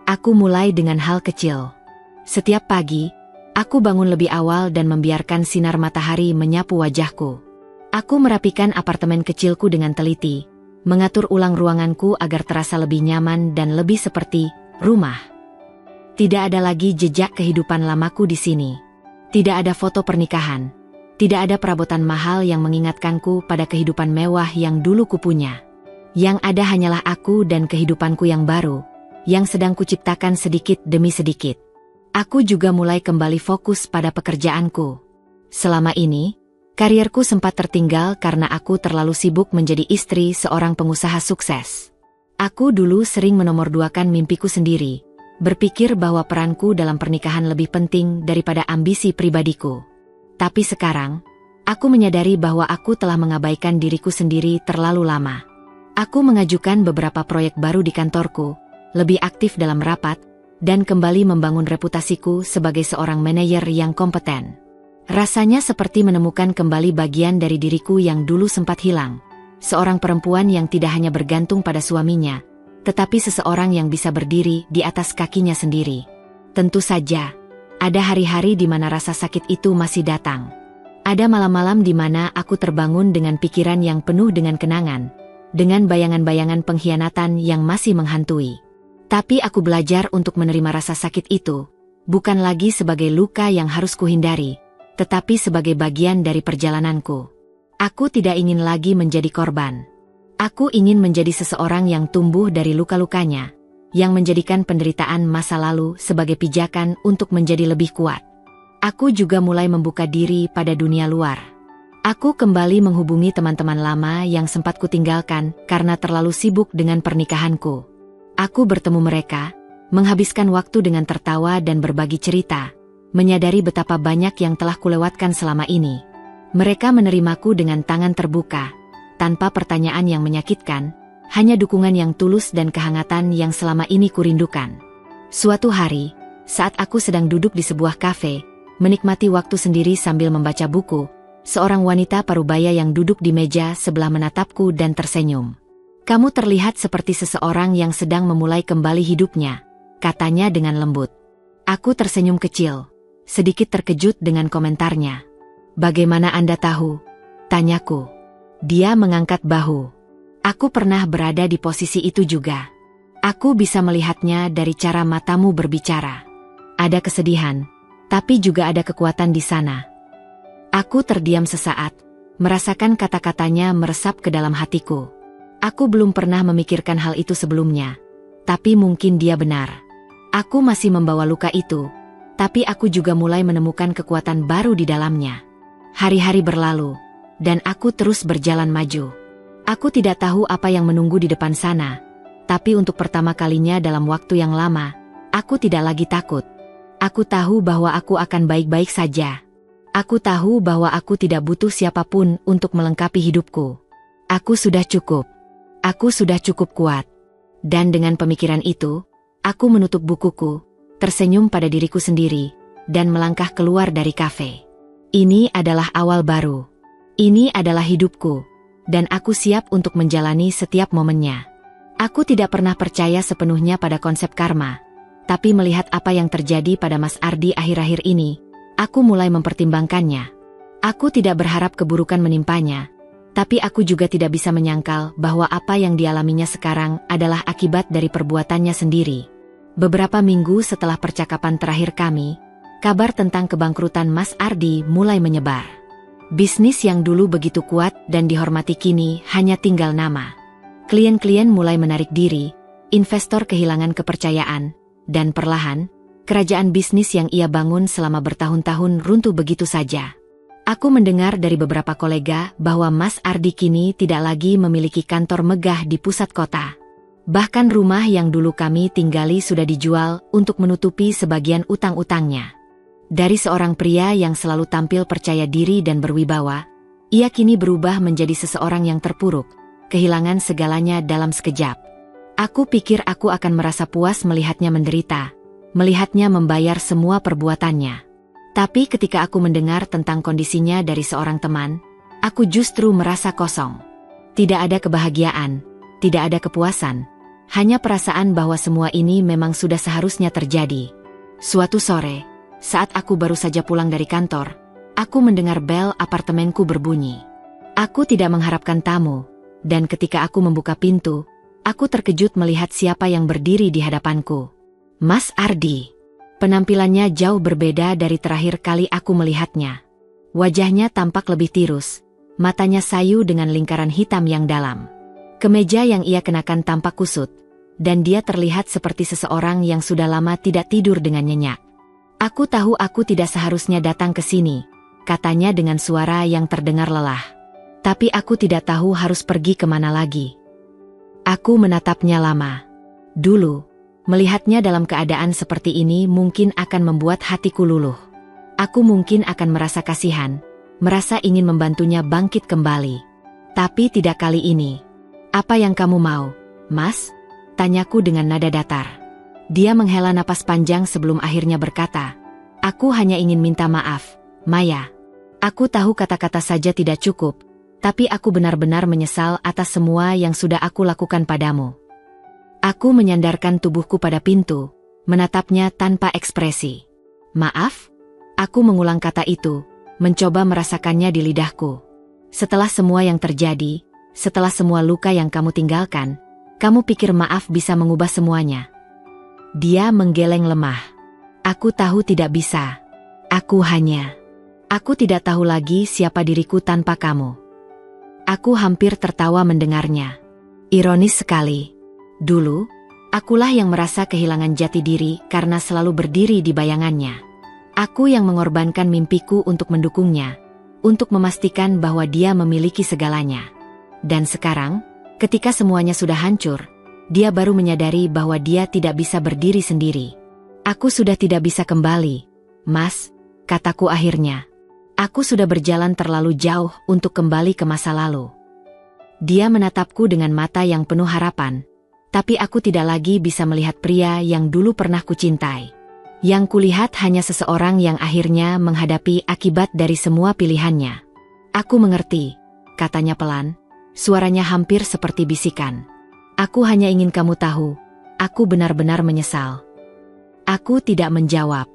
Aku mulai dengan hal kecil. Setiap pagi, aku bangun lebih awal dan membiarkan sinar matahari menyapu wajahku. Aku merapikan apartemen kecilku dengan teliti, mengatur ulang ruanganku agar terasa lebih nyaman dan lebih seperti rumah. Tidak ada lagi jejak kehidupan lamaku di sini. Tidak ada foto pernikahan. Tidak ada perabotan mahal yang mengingatkanku pada kehidupan mewah yang dulu kupunya. Yang ada hanyalah aku dan kehidupanku yang baru, yang sedang kuciptakan sedikit demi sedikit. Aku juga mulai kembali fokus pada pekerjaanku. Selama ini, karierku sempat tertinggal karena aku terlalu sibuk menjadi istri seorang pengusaha sukses. Aku dulu sering menomorduakan mimpiku sendiri, berpikir bahwa peranku dalam pernikahan lebih penting daripada ambisi pribadiku. Tapi sekarang, aku menyadari bahwa aku telah mengabaikan diriku sendiri terlalu lama. Aku mengajukan beberapa proyek baru di kantorku, lebih aktif dalam rapat, dan kembali membangun reputasiku sebagai seorang manajer yang kompeten. Rasanya seperti menemukan kembali bagian dari diriku yang dulu sempat hilang. Seorang perempuan yang tidak hanya bergantung pada suaminya, tetapi seseorang yang bisa berdiri di atas kakinya sendiri. Tentu saja, ada hari-hari di mana rasa sakit itu masih datang. Ada malam-malam di mana aku terbangun dengan pikiran yang penuh dengan kenangan, dengan bayangan-bayangan pengkhianatan yang masih menghantui. Tapi aku belajar untuk menerima rasa sakit itu, bukan lagi sebagai luka yang harus kuhindari, tetapi sebagai bagian dari perjalananku. Aku tidak ingin lagi menjadi korban. Aku ingin menjadi seseorang yang tumbuh dari luka-lukanya, yang menjadikan penderitaan masa lalu sebagai pijakan untuk menjadi lebih kuat. Aku juga mulai membuka diri pada dunia luar. Aku kembali menghubungi teman-teman lama yang sempat kutinggalkan karena terlalu sibuk dengan pernikahanku. Aku bertemu mereka, menghabiskan waktu dengan tertawa dan berbagi cerita, menyadari betapa banyak yang telah kulewatkan selama ini. Mereka menerimaku dengan tangan terbuka, tanpa pertanyaan yang menyakitkan, hanya dukungan yang tulus dan kehangatan yang selama ini kurindukan. Suatu hari, saat aku sedang duduk di sebuah kafe, menikmati waktu sendiri sambil membaca buku, seorang wanita parubaya yang duduk di meja sebelah menatapku dan tersenyum. "Kamu terlihat seperti seseorang yang sedang memulai kembali hidupnya," katanya dengan lembut. Aku tersenyum kecil, sedikit terkejut dengan komentarnya. "Bagaimana Anda tahu?" tanyaku. Dia mengangkat bahu. "Aku pernah berada di posisi itu juga. Aku bisa melihatnya dari cara matamu berbicara. Ada kesedihan, tapi juga ada kekuatan di sana." Aku terdiam sesaat, merasakan kata-katanya meresap ke dalam hatiku. Aku belum pernah memikirkan hal itu sebelumnya, tapi mungkin dia benar. Aku masih membawa luka itu, tapi aku juga mulai menemukan kekuatan baru di dalamnya. Hari-hari berlalu, dan aku terus berjalan maju. Aku tidak tahu apa yang menunggu di depan sana, tapi untuk pertama kalinya dalam waktu yang lama, aku tidak lagi takut. Aku tahu bahwa aku akan baik-baik saja. Aku tahu bahwa aku tidak butuh siapapun untuk melengkapi hidupku. Aku sudah cukup. Aku sudah cukup kuat. Dan dengan pemikiran itu, aku menutup bukuku, tersenyum pada diriku sendiri, dan melangkah keluar dari kafe. Ini adalah awal baru. Ini adalah hidupku, dan aku siap untuk menjalani setiap momennya. Aku tidak pernah percaya sepenuhnya pada konsep karma, tapi melihat apa yang terjadi pada Mas Ardi akhir-akhir ini, aku mulai mempertimbangkannya. Aku tidak berharap keburukan menimpanya, tapi aku juga tidak bisa menyangkal bahwa apa yang dialaminya sekarang adalah akibat dari perbuatannya sendiri. Beberapa minggu setelah percakapan terakhir kami, kabar tentang kebangkrutan Mas Ardi mulai menyebar. Bisnis yang dulu begitu kuat dan dihormati kini hanya tinggal nama. Klien-klien mulai menarik diri, investor kehilangan kepercayaan, dan perlahan, kerajaan bisnis yang ia bangun selama bertahun-tahun runtuh begitu saja. Aku mendengar dari beberapa kolega bahwa Mas Ardi kini tidak lagi memiliki kantor megah di pusat kota. Bahkan rumah yang dulu kami tinggali sudah dijual untuk menutupi sebagian utang-utangnya. Dari seorang pria yang selalu tampil percaya diri dan berwibawa, ia kini berubah menjadi seseorang yang terpuruk, kehilangan segalanya dalam sekejap. Aku pikir aku akan merasa puas melihatnya menderita, melihatnya membayar semua perbuatannya. Tapi ketika aku mendengar tentang kondisinya dari seorang teman, aku justru merasa kosong. Tidak ada kebahagiaan, tidak ada kepuasan, hanya perasaan bahwa semua ini memang sudah seharusnya terjadi. Suatu sore, saat aku baru saja pulang dari kantor, aku mendengar bel apartemenku berbunyi. Aku tidak mengharapkan tamu, dan ketika aku membuka pintu, aku terkejut melihat siapa yang berdiri di hadapanku. Mas Ardi. Penampilannya jauh berbeda dari terakhir kali aku melihatnya. Wajahnya tampak lebih tirus, matanya sayu dengan lingkaran hitam yang dalam. Kemeja yang ia kenakan tampak kusut, dan dia terlihat seperti seseorang yang sudah lama tidak tidur dengan nyenyak. Aku tahu aku tidak seharusnya datang ke sini, katanya dengan suara yang terdengar lelah. Tapi aku tidak tahu harus pergi kemana lagi. Aku menatapnya lama. Dulu, melihatnya dalam keadaan seperti ini mungkin akan membuat hatiku luluh. Aku mungkin akan merasa kasihan, merasa ingin membantunya bangkit kembali. Tapi tidak kali ini. Apa yang kamu mau, Mas? Tanyaku dengan nada datar. Dia menghela napas panjang sebelum akhirnya berkata, "Aku hanya ingin minta maaf, Maya. Aku tahu kata-kata saja tidak cukup, tapi aku benar-benar menyesal atas semua yang sudah aku lakukan padamu." Aku menyandarkan tubuhku pada pintu, menatapnya tanpa ekspresi. "Maaf?" Aku mengulang kata itu, mencoba merasakannya di lidahku. "Setelah semua yang terjadi, setelah semua luka yang kamu tinggalkan, kamu pikir maaf bisa mengubah semuanya?" Dia menggeleng lemah. "Aku tahu tidak bisa. Aku tidak tahu lagi siapa diriku tanpa kamu." Aku hampir tertawa mendengarnya. Ironis sekali. Dulu, akulah yang merasa kehilangan jati diri karena selalu berdiri di bayangannya. Aku yang mengorbankan mimpiku untuk mendukungnya, untuk memastikan bahwa dia memiliki segalanya. Dan sekarang, ketika semuanya sudah hancur, dia baru menyadari bahwa dia tidak bisa berdiri sendiri. "Aku sudah tidak bisa kembali, Mas," kataku akhirnya. "Aku sudah berjalan terlalu jauh untuk kembali ke masa lalu." Dia menatapku dengan mata yang penuh harapan, tapi aku tidak lagi bisa melihat pria yang dulu pernah kucintai. Yang kulihat hanya seseorang yang akhirnya menghadapi akibat dari semua pilihannya. "Aku mengerti," katanya pelan, suaranya hampir seperti bisikan. "Aku hanya ingin kamu tahu, aku benar-benar menyesal." Aku tidak menjawab.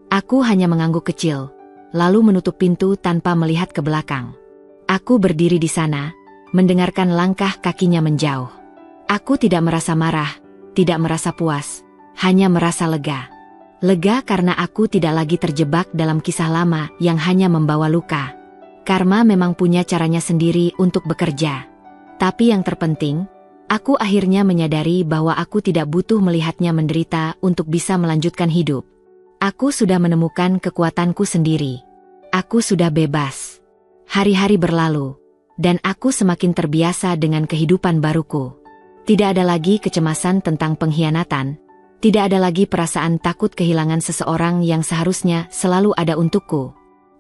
Aku hanya mengangguk kecil, lalu menutup pintu tanpa melihat ke belakang. Aku berdiri di sana, mendengarkan langkah kakinya menjauh. Aku tidak merasa marah, tidak merasa puas, hanya merasa lega. Lega karena aku tidak lagi terjebak dalam kisah lama yang hanya membawa luka. Karma memang punya caranya sendiri untuk bekerja. Tapi yang terpenting, aku akhirnya menyadari bahwa aku tidak butuh melihatnya menderita untuk bisa melanjutkan hidup. Aku sudah menemukan kekuatanku sendiri. Aku sudah bebas. Hari-hari berlalu, dan aku semakin terbiasa dengan kehidupan baruku. Tidak ada lagi kecemasan tentang pengkhianatan, tidak ada lagi perasaan takut kehilangan seseorang yang seharusnya selalu ada untukku.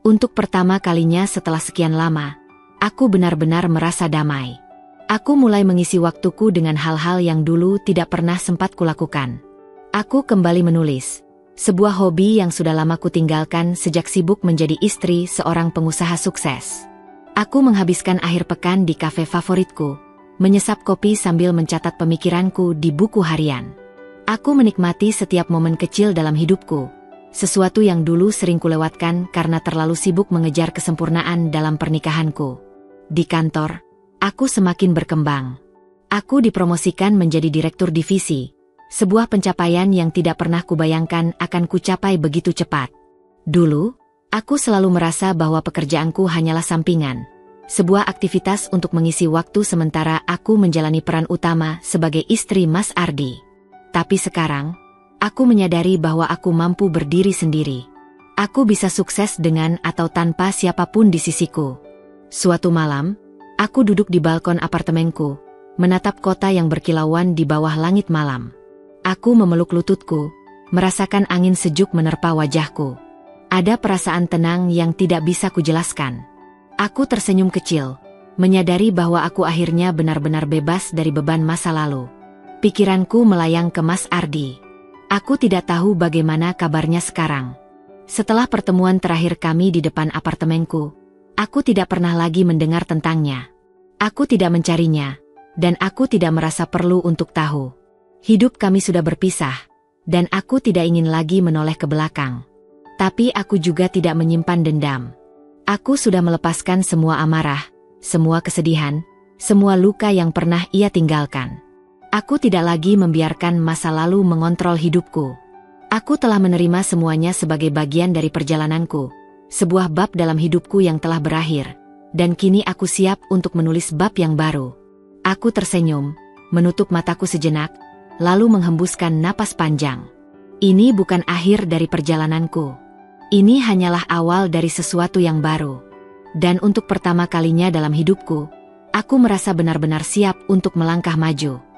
Untuk pertama kalinya setelah sekian lama, aku benar-benar merasa damai. Aku mulai mengisi waktuku dengan hal-hal yang dulu tidak pernah sempat kulakukan. Aku kembali menulis, sebuah hobi yang sudah lama kutinggalkan sejak sibuk menjadi istri seorang pengusaha sukses. Aku menghabiskan akhir pekan di kafe favoritku, menyesap kopi sambil mencatat pemikiranku di buku harian. Aku menikmati setiap momen kecil dalam hidupku, sesuatu yang dulu sering kulewatkan karena terlalu sibuk mengejar kesempurnaan dalam pernikahanku. Di kantor, aku semakin berkembang. Aku dipromosikan menjadi direktur divisi, sebuah pencapaian yang tidak pernah kubayangkan akan kucapai begitu cepat. Dulu, aku selalu merasa bahwa pekerjaanku hanyalah sampingan, sebuah aktivitas untuk mengisi waktu sementara aku menjalani peran utama sebagai istri Mas Ardi. Tapi sekarang, aku menyadari bahwa aku mampu berdiri sendiri. Aku bisa sukses dengan atau tanpa siapapun di sisiku. Suatu malam, aku duduk di balkon apartemenku, menatap kota yang berkilauan di bawah langit malam. Aku memeluk lututku, merasakan angin sejuk menerpa wajahku. Ada perasaan tenang yang tidak bisa kujelaskan. Aku tersenyum kecil, menyadari bahwa aku akhirnya benar-benar bebas dari beban masa lalu. Pikiranku melayang ke Mas Ardi. Aku tidak tahu bagaimana kabarnya sekarang. Setelah pertemuan terakhir kami di depan apartemenku, aku tidak pernah lagi mendengar tentangnya. Aku tidak mencarinya, dan aku tidak merasa perlu untuk tahu. Hidup kami sudah berpisah, dan aku tidak ingin lagi menoleh ke belakang. Tapi aku juga tidak menyimpan dendam. Aku sudah melepaskan semua amarah, semua kesedihan, semua luka yang pernah ia tinggalkan. Aku tidak lagi membiarkan masa lalu mengontrol hidupku. Aku telah menerima semuanya sebagai bagian dari perjalananku, sebuah bab dalam hidupku yang telah berakhir, dan kini aku siap untuk menulis bab yang baru. Aku tersenyum, menutup mataku sejenak, lalu menghembuskan napas panjang. Ini bukan akhir dari perjalananku. Ini hanyalah awal dari sesuatu yang baru. Dan untuk pertama kalinya dalam hidupku, aku merasa benar-benar siap untuk melangkah maju.